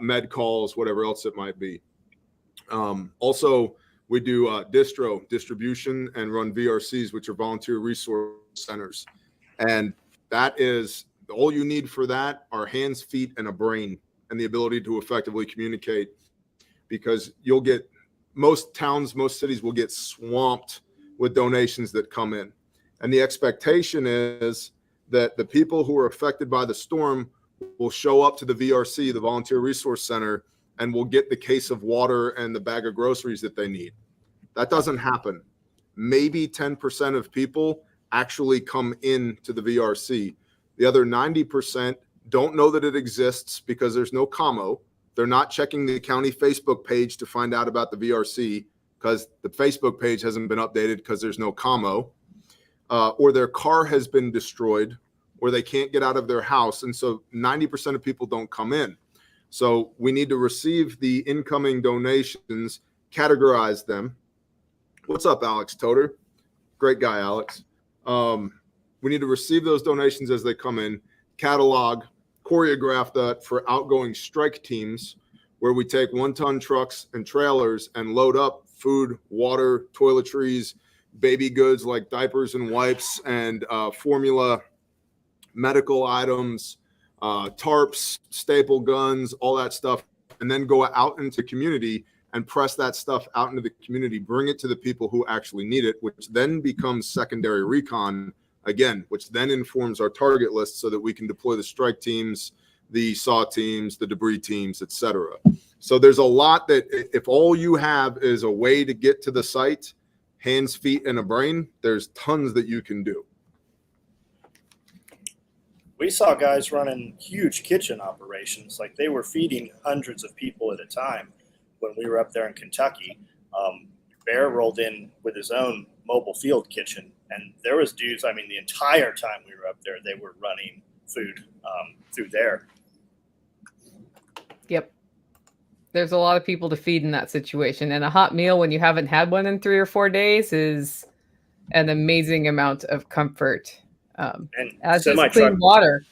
med calls, whatever else it might be. Also, we do distribution and run VRCs, which are volunteer resource centers. And that is all you need for that are hands, feet, and a brain, and the ability to effectively communicate, because you'll get most towns, most cities will get swamped with donations that come in. And the expectation is that the people who are affected by the storm will show up to the VRC, the Volunteer Resource Center, and will get the case of water and the bag of groceries that they need. That doesn't happen. Maybe 10% of people actually come into the VRC. The other 90% don't know that it exists because there's no commo. They're not checking the county Facebook page to find out about the VRC because the Facebook page hasn't been updated because there's no commo, or their car has been destroyed, or they can't get out of their house. And so 90% of people don't come in. So we need to receive the incoming donations, categorize them. What's up, Alex Toter? Great guy, Alex. We need to receive those donations as they come in, catalog, choreograph that for outgoing strike teams, where we take 1-ton trucks and trailers and load up food, water, toiletries, baby goods like diapers and wipes, and formula, medical items, tarps, staple guns, all that stuff, and then go out into community and press that stuff out into the community, bring it to the people who actually need it, which then becomes secondary recon again, which then informs our target list so that we can deploy the strike teams, the saw teams, the debris teams, etc. So there's a lot that if all you have is a way to get to the site, hands, feet, and a brain, there's tons that you can do. We saw guys running huge kitchen operations. Like they were feeding hundreds of people at a time when we were up there in Kentucky. Bear rolled in with his own mobile field kitchen. And there was dudes, I mean, the entire time we were up there, they were running food through there. Yep. There's a lot of people to feed in that situation. And a hot meal when you haven't had one in 3 or 4 days is an amazing amount of comfort. And as is clean water.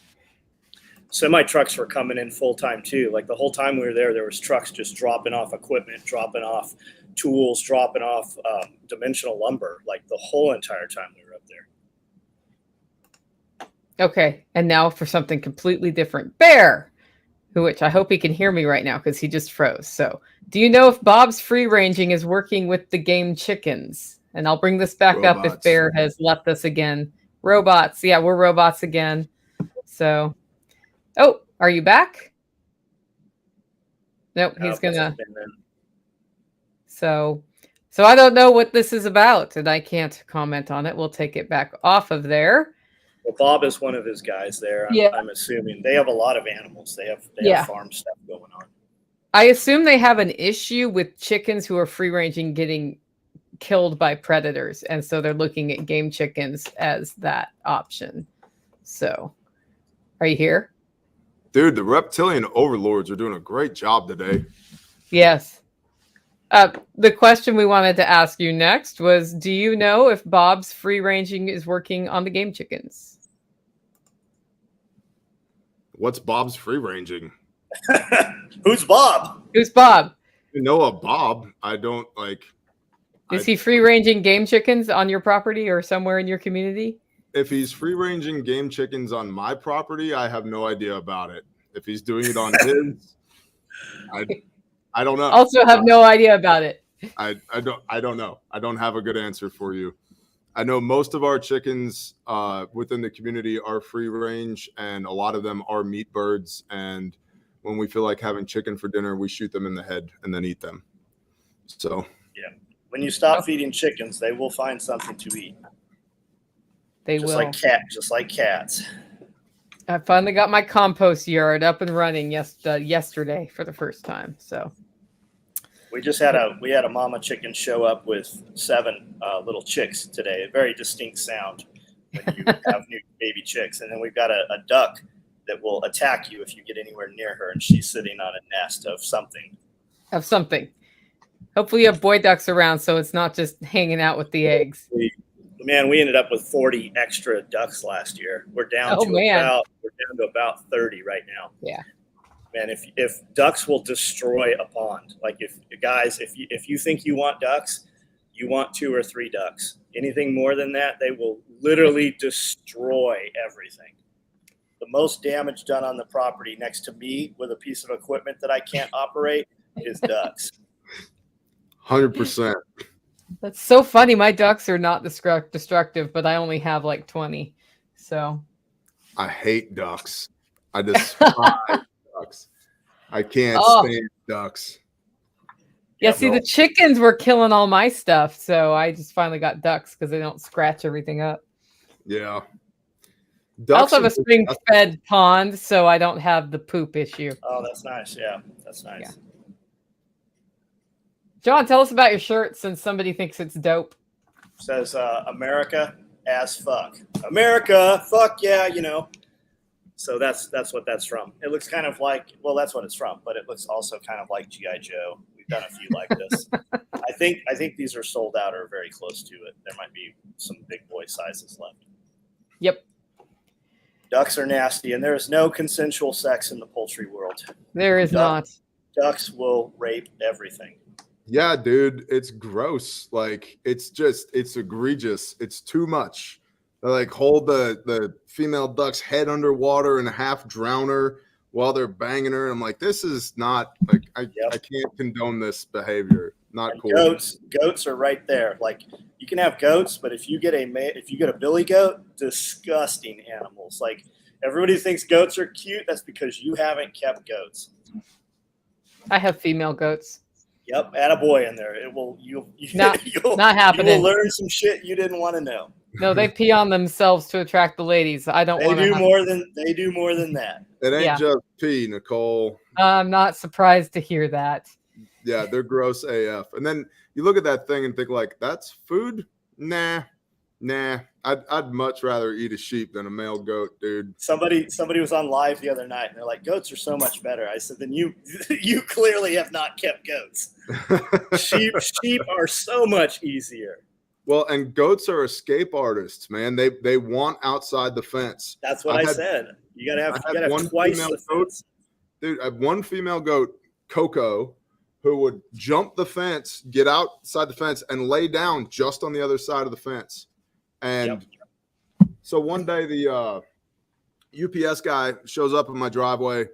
Semi trucks were coming in full time too. Like the whole time we were there was trucks just dropping off equipment, dropping off tools, dropping off dimensional lumber, like the whole entire time we were up there. Okay. And now for something completely different. Bear, which I hope he can hear me right now because he just froze. So do you know if Bob's free ranging is working with the game chickens? And I'll bring this back up if Bear has left us again. Robots. Yeah, we're robots again. So, oh, are you back? Nope, he's gonna. So I don't know what this is about, and I can't comment on it. We'll take it back off of there. Well, Bob is one of his guys there. I'm assuming they have a lot of animals. They have farm stuff going on. I assume they have an issue with chickens who are free ranging getting killed by predators, and so they're looking at game chickens as that option. So, are you here? Dude, the reptilian overlords are doing a great job today. Yes. The question we wanted to ask you next was, do you know if Bob's free ranging is working on the game chickens? What's Bob's free ranging? Who's Bob? Who's Bob? You know a Bob. I don't like. Is he free ranging game chickens on your property or somewhere in your community? If he's free ranging game chickens on my property, I have no idea about it. If he's doing it on his, I don't know. Also have no idea about it. I don't know. I don't have a good answer for you. I know most of our chickens within the community are free range, and a lot of them are meat birds. And when we feel like having chicken for dinner, we shoot them in the head and then eat them. So yeah, when you stop feeding chickens, they will find something to eat. They just will. Just like cats. I finally got my compost yard up and running yesterday for the first time. So we just had a mama chicken show up with 7 little chicks today. A very distinct sound when you have new baby chicks. And then we've got a duck that will attack you if you get anywhere near her, and she's sitting on a nest of something. Hopefully you have boy ducks around so it's not just hanging out with the eggs. Man, we ended up with 40 extra ducks last year. We're down to about 30 right now. Yeah. Man, if ducks will destroy a pond, like if you think you want ducks, you want 2 or 3 ducks. Anything more than that, they will literally destroy everything. The most damage done on the property next to me with a piece of equipment that I can't operate is ducks. 100%. That's so funny. My ducks are not destructive, but I only have like 20. So I hate ducks. I despise ducks. I can't stand ducks. Yeah, see, the chickens were killing all my stuff, so I just finally got ducks because they don't scratch everything up. Yeah. I also have a spring-fed pond, so I don't have the poop issue. Oh, that's nice. Yeah, that's nice. Yeah. John, tell us about your shirt since somebody thinks it's dope. It says America as fuck. America, fuck yeah, you know. So that's what that's from. It looks kind of like, well, that's what it's from, but it looks also kind of like G.I. Joe. We've done a few like this. I think these are sold out or very close to it. There might be some big boy sizes left. Yep. Ducks are nasty, and there is no consensual sex in the poultry world. There is not. Ducks will rape everything. Yeah, dude, it's gross. Like, it's egregious. It's too much. They like hold the female duck's head underwater and half drown her while they're banging her. And I'm like, this is not like I can't condone this behavior. Not and cool. Goats are right there. Like, you can have goats, but if you get a billy goat, disgusting animals. Like, everybody thinks goats are cute. That's because you haven't kept goats. I have female goats. Yep, add a boy in there. It will not happening. You will learn some shit you didn't want to know. No, they pee on themselves to attract the ladies. I don't want to. They do more than that. It ain't just pee, Nicole. I'm not surprised to hear that. Yeah, they're gross AF. And then you look at that thing and think like, that's food? Nah. I'd much rather eat a sheep than a male goat, dude. Somebody was on live the other night and they're like, goats are so much better. I said, then you clearly have not kept goats. Sheep are so much easier. Well, and goats are escape artists, man. They want outside the fence. That's what I said. You gotta have twice the fence. Dude, I have one female goat, Coco, who would jump the fence, get outside the fence, and lay down just on the other side of the fence. And so one day the UPS guy shows up in my driveway,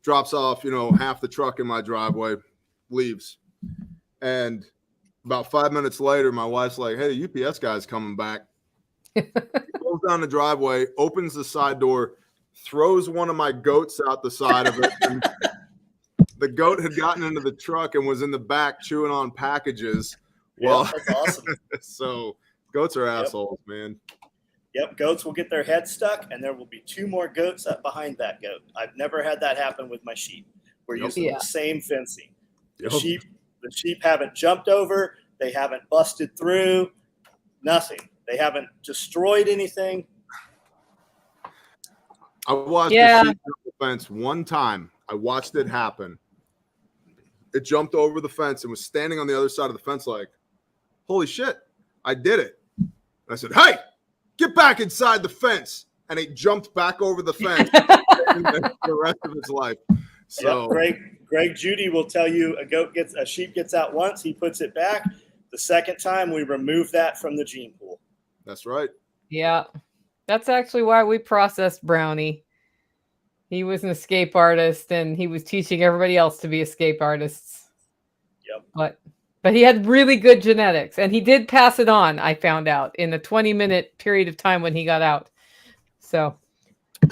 drops off, half the truck in my driveway, leaves. And about 5 minutes later, my wife's like, hey, the UPS guy's coming back. He goes down the driveway, opens the side door, throws one of my goats out the side of it. And the goat had gotten into the truck and was in the back chewing on packages. Well, that's awesome. So goats are assholes, man. Yep, goats will get their head stuck, and there will be 2 more goats up behind that goat. I've never had that happen with my sheep. We're using the same fencing. The sheep haven't jumped over. They haven't busted through. Nothing. They haven't destroyed anything. I watched the sheep jump the fence one time. I watched it happen. It jumped over the fence and was standing on the other side of the fence like, holy shit, I did it. And I said, hey, get back inside the fence. And it jumped back over the fence the rest of its life. So Greg Judy will tell you a sheep gets out once, he puts it back. The second time we remove that from the gene pool. That's right. Yeah. That's actually why we processed Brownie. He was an escape artist and he was teaching everybody else to be escape artists. Yep. But he had really good genetics and he did pass it on, I found out, in a 20-minute period of time when he got out. So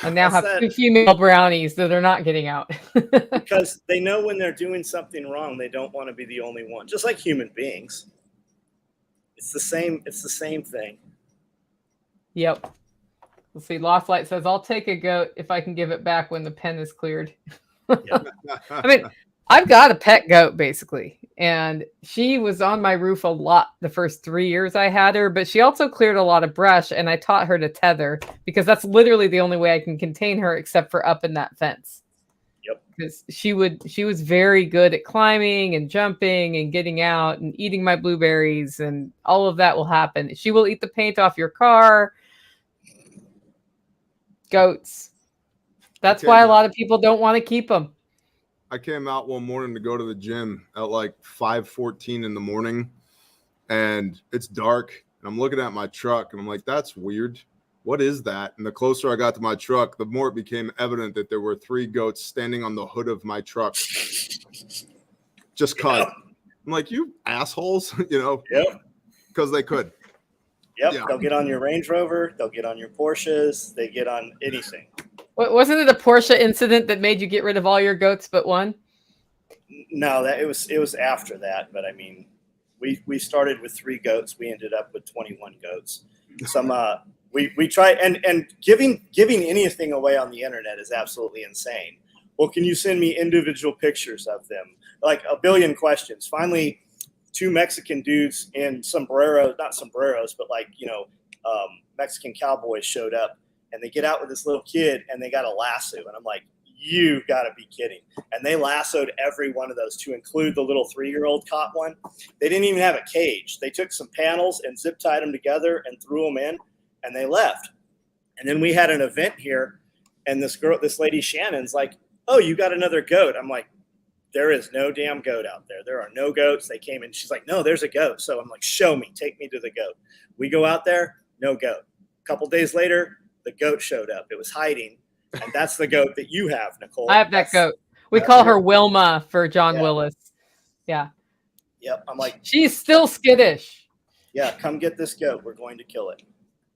I now have 2 female brownies that are not getting out. Because they know when they're doing something wrong, they don't want to be the only one. Just like human beings. It's the same thing. Yep. Let's see. Lost Light says, I'll take a goat if I can give it back when the pen is cleared. I mean, I've got a pet goat basically, and she was on my roof a lot the first 3 years I had her, but she also cleared a lot of brush, and I taught her to tether because that's literally the only way I can contain her except for up in that fence. Yep. Because she was very good at climbing and jumping and getting out and eating my blueberries, and all of that will happen. She will eat the paint off your car. Goats. That's why a lot of people don't want to keep them. I came out one morning to go to the gym at like 5:14 in the morning, and it's dark, and I'm looking at my truck, and I'm like, that's weird. What is that? And the closer I got to my truck, the more it became evident that there were 3 goats standing on the hood of my truck. Just cut. Yep. I'm like, you assholes, Yep. Because they could. Yep. Yeah. They'll get on your Range Rover. They'll get on your Porsches. They get on anything. Wasn't it a Porsche incident that made you get rid of all your goats but one? No, it was after that. But I mean, we started with 3 goats. We ended up with 21 goats. We try and giving anything away on the internet is absolutely insane. Well, can you send me individual pictures of them? Like a billion questions. Finally, 2 Mexican dudes in sombreros, not sombreros, but Mexican cowboys showed up, and they get out with this little kid and they got a lasso. And I'm like, you gotta be kidding. And they lassoed every one of those to include the little 3-year-old caught one. They didn't even have a cage. They took some panels and zip tied them together and threw them in, and they left. And then we had an event here, and this lady Shannon's like, oh, you got another goat. I'm like, there is no damn goat out there. There are no goats. They came in. She's like, no, there's a goat. So I'm like, show me. Take me to the goat. We go out there, no goat. A couple days later, the goat showed up. It was hiding. And that's the goat that you have, Nicole. I have that goat. We call her Wilma for John Willis. Yeah. Yep. I'm like, she's still skittish. Yeah. Come get this goat. We're going to kill it.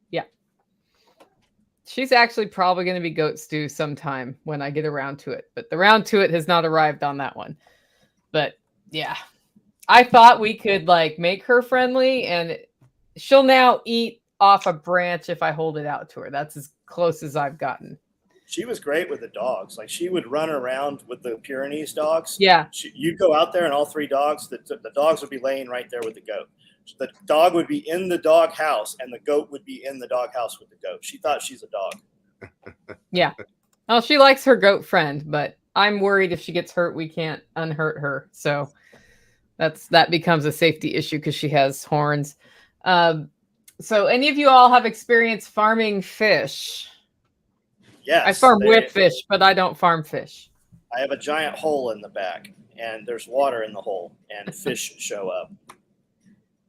Yeah. She's actually probably going to be goat stew sometime when I get around to it. But the round to it has not arrived on that one. But yeah, I thought we could make her friendly, and she'll now eat off a branch if I hold it out to her. That's as close as I've gotten. She was great with the dogs. Like, she would run around with the Pyrenees dogs. Yeah. You'd go out there and all 3 dogs, the dogs would be laying right there with the goat. The dog would be in the dog house, and the goat would be in the dog house with the goat. She thought she's a dog. Yeah. Well, she likes her goat friend, but I'm worried if she gets hurt, we can't unhurt her. So that becomes a safety issue because she has horns. So any of you all have experience farming fish? Yes. I farm with fish, but I don't farm fish. I have a giant hole in the back, and there's water in the hole, and fish show up.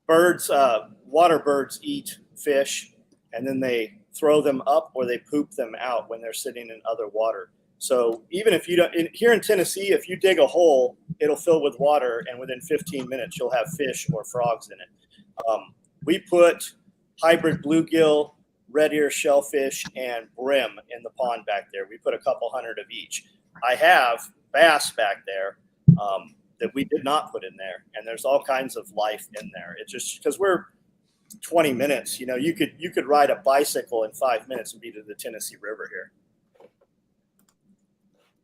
Water birds eat fish, and then they throw them up or they poop them out when they're sitting in other water. So even if you don't, here in Tennessee, if you dig a hole, it'll fill with water, and within 15 minutes, you'll have fish or frogs in it. We put hybrid bluegill, red ear shellfish, and brim in the pond back there. We put a couple hundred of each. I have bass back there that we did not put in there, and there's all kinds of life in there. It's just because 20 minutes. You know, you could ride a bicycle in 5 minutes and be to the Tennessee River here.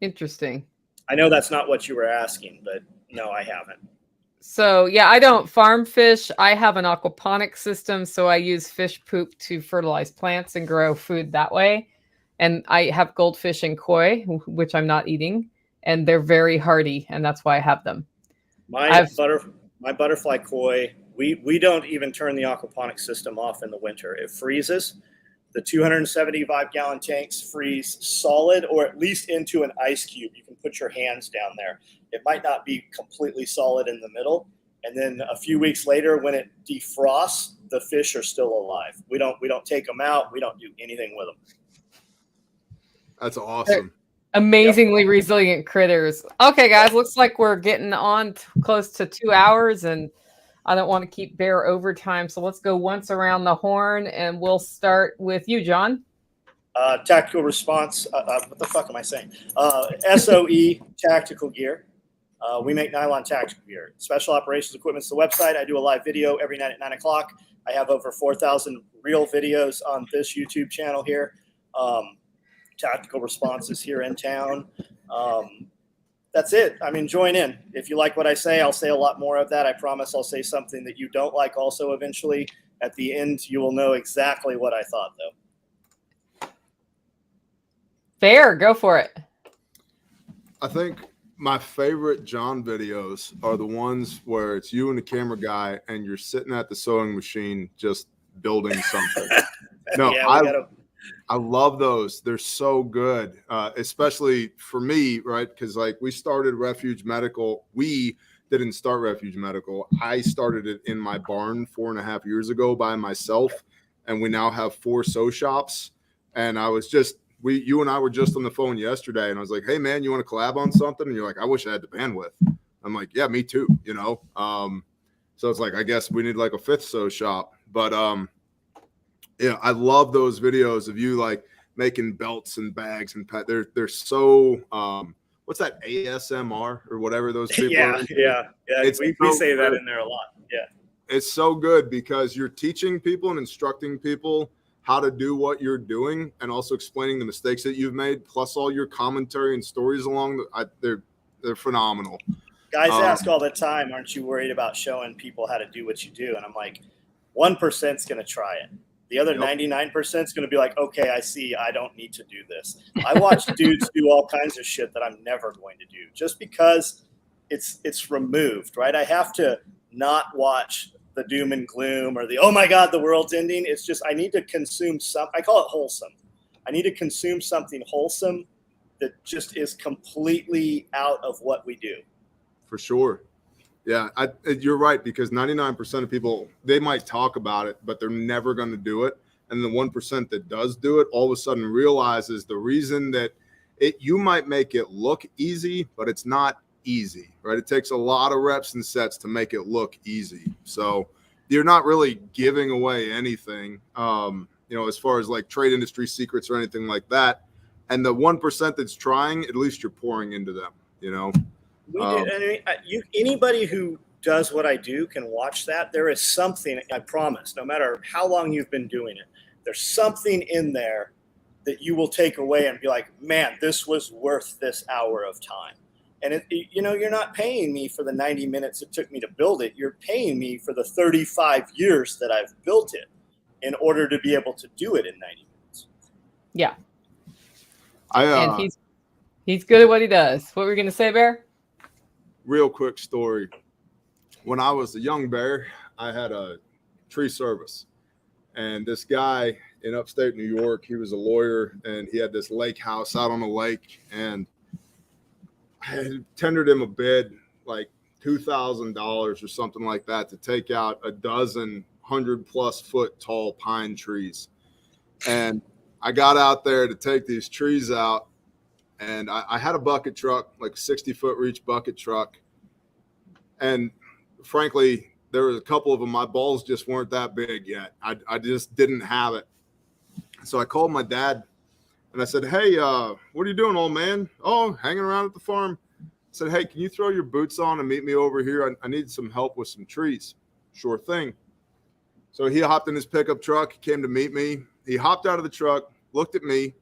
Interesting. I know that's not what you were asking, but no, I haven't. So yeah, I don't farm fish. I have an aquaponic system, so I use fish poop to fertilize plants and grow food that way. And I have goldfish and koi, which I'm not eating, and they're very hardy, and that's why I have them. My butterfly koi, we don't even turn the aquaponic system off in the winter. It freezes. The 275-gallon tanks freeze solid, or at least into an ice cube. You can put your hands down there. It might not be completely solid in the middle. And then a few weeks later, when it defrosts, the fish are still alive. We don't take them out. We don't do anything with them. That's awesome. They're amazingly resilient critters. Okay, guys, looks like we're getting on close to 2 hours, and I don't want to keep Bear overtime, so let's go once around the horn, and we'll start with you, John. Tactical response. What the fuck am I saying? SOE tactical gear. We make nylon tactical gear. Special operations equipment's the website. I do a live video every night at 9 o'clock. I have over 4,000 real videos on this YouTube channel here. Tactical responses here in town. That's it. I mean, join in. If you like what I say, I'll say a lot more of that. I promise I'll say something that you don't like also eventually. At the end, you will know exactly what I thought, though. Bear, go for it. I think my favorite John videos are the ones where it's you and the camera guy and you're sitting at the sewing machine just building something. No, yeah, I love those. They're so good, especially for me, right? Because like we started Refuge Medical. We didn't start Refuge Medical. I started it in my barn 4.5 years ago by myself, and we now have 4 sew shops. And I was just, you and I were just on the phone yesterday, and I was like, "Hey man, you want to collab on something?" And you're like, "I wish I had the bandwidth." I'm like, "Yeah, me too." You know, so it's like I guess we need like a 5th sew shop, but yeah, I love those videos of you like making belts and bags and they're so what's that, ASMR or whatever those people are? Yeah. We say that in there a lot. Yeah. It's so good because you're teaching people and instructing people how to do what you're doing and also explaining the mistakes that you've made, plus all your commentary and stories along they're phenomenal. Guys ask all the time, aren't you worried about showing people how to do what you do? And I'm like, 1%'s going to try it. The other 99% is going to be like, okay, I see. I don't need to do this. I watch dudes do all kinds of shit that I'm never going to do just because it's removed, right? I have to not watch the doom and gloom or the, oh my God, the world's ending. It's just, I need to consume I call it wholesome. I need to consume something wholesome that just is completely out of what we do. For sure. Yeah, you're right, because 99% of people, they might talk about it, but they're never going to do it. And the 1% that does do it all of a sudden realizes the reason that you might make it look easy, but it's not easy, right? It takes a lot of reps and sets to make it look easy. So you're not really giving away anything, as far as like trade industry secrets or anything like that. And the 1% that's trying, at least you're pouring into them, Anybody who does what I do can watch that. There is something, I promise, no matter how long you've been doing it, there's something in there that you will take away and be like, man, this was worth this hour of time. And you're not paying me for the 90 minutes it took me to build it. You're paying me for the 35 years that I've built it in order to be able to do it in 90 minutes. Yeah. And he's good at what he does. What were you going to say, Bear? Real quick story. When I was a young bear, I had a tree service. And this guy in upstate New York, he was a lawyer, and he had this lake house out on the lake. And I had tendered him a bid, like $2,000 or something like that, to take out a dozen 100+ foot tall pine trees. And I got out there to take these trees out. And I had a bucket truck, like 60-foot reach bucket truck. And frankly, there was a couple of them. My balls just weren't that big yet. I just didn't have it. So I called my dad and I said, "Hey, what are you doing, old man?" "Oh, hanging around at the farm." I said, "Hey, can you throw your boots on and meet me over here? I need some help with some trees." "Sure thing." So he hopped in his pickup truck, came to meet me. He hopped out of the truck, looked at me,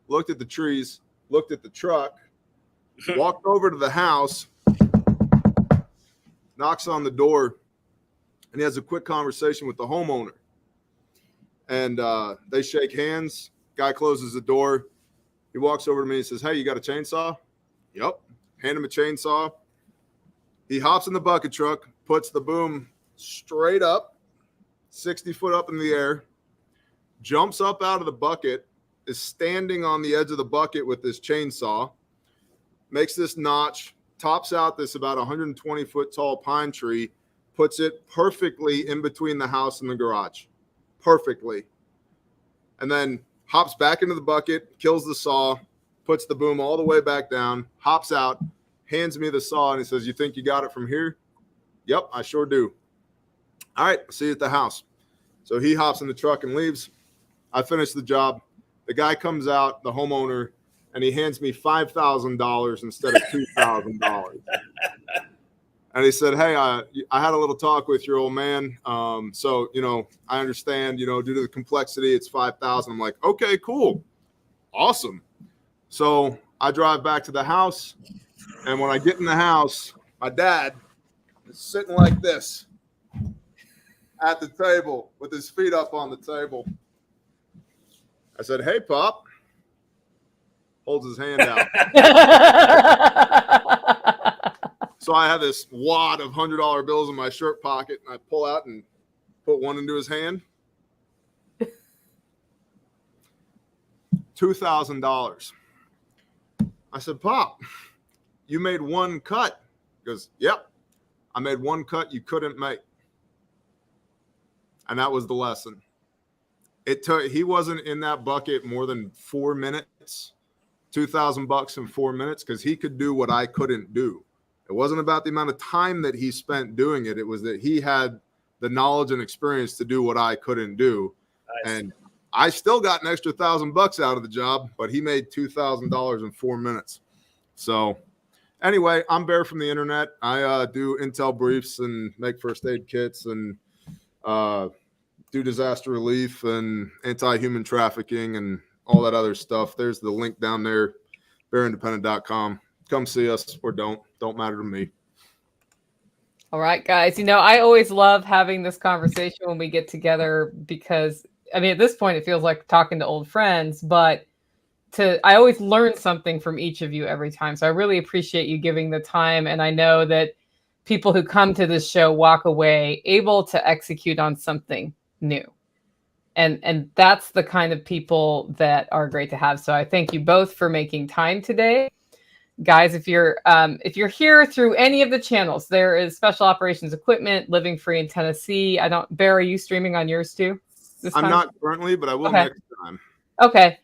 looked at the trees, looked at the truck, walked over to the house, knocks on the door, and he has a quick conversation with the homeowner. And they shake hands. Guy closes the door. He walks over to me and says, "Hey, you got a chainsaw?" "Yep." Hand him a chainsaw. He hops in the bucket truck, puts the boom straight up, 60 foot up in the air, jumps up out of the bucket, is standing on the edge of the bucket with this chainsaw, makes this notch, tops out this about 120 foot tall pine tree, puts it perfectly in between the house and the garage. Perfectly. And then hops back into the bucket, kills the saw, puts the boom all the way back down, hops out, hands me the saw, and he says, "You think you got it from here?" "Yep, I sure do." "All right, see you at the house." So he hops in the truck and leaves. I finish the job. The guy comes out, the homeowner, and he hands me $5,000 instead of $2,000. And he said, "Hey, I had a little talk with your old man. So, I understand, due to the complexity, it's $5,000. I'm like, "Okay, cool. Awesome." So I drive back to the house. And when I get in the house, my dad is sitting like this at the table with his feet up on the table. I said, "Hey, Pop." Holds his hand out. So I have this wad of $100 bills in my shirt pocket, and I pull out and put one into his hand. $2,000. I said, "Pop, you made one cut." He goes, "Yep, I made one cut you couldn't make." And that was the lesson. He wasn't in that bucket more than 4 minutes. $2,000 in 4 minutes, because he could do what I couldn't do. It wasn't about the amount of time that he spent doing it. It was that he had the knowledge and experience to do what I couldn't do. Nice. And I still got an extra $1,000 out of the job, but he made $2,000 in 4 minutes. So anyway, I'm Bear from the internet. I do intel briefs and make first aid kits and do disaster relief and anti-human trafficking and all that other stuff. There's the link down there, bearindependent.com. Come see us or don't matter to me. All right, guys. I always love having this conversation when we get together because, at this point, it feels like talking to old friends, but I always learn something from each of you every time. So I really appreciate you giving the time. And I know that people who come to this show walk away able to execute on something new. And that's the kind of people that are great to have. So I thank you both for making time today. Guys, if you're here through any of the channels, there is Special Operations Equipment, Living Free in Tennessee. Bear, are you streaming on yours too? I'm not currently, but I will next time. Okay.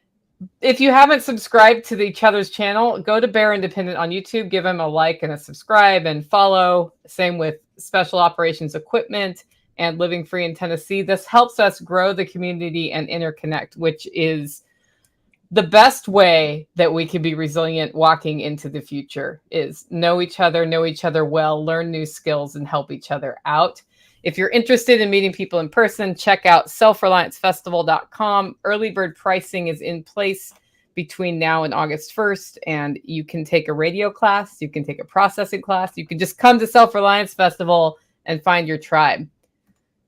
If you haven't subscribed to each other's channel, go to Bear Independent on YouTube, give him a like and a subscribe and follow. Same with Special Operations Equipment and Living Free in Tennessee. This helps us grow the community and interconnect, which is the best way that we can be resilient walking into the future. Is know each other well, learn new skills, and help each other out. If you're interested in meeting people in person, check out self-reliancefestival.com. Early bird pricing is in place between now and August 1st, and you can take a radio class, you can take a processing class, you can just come to Self-Reliance Festival and find your tribe.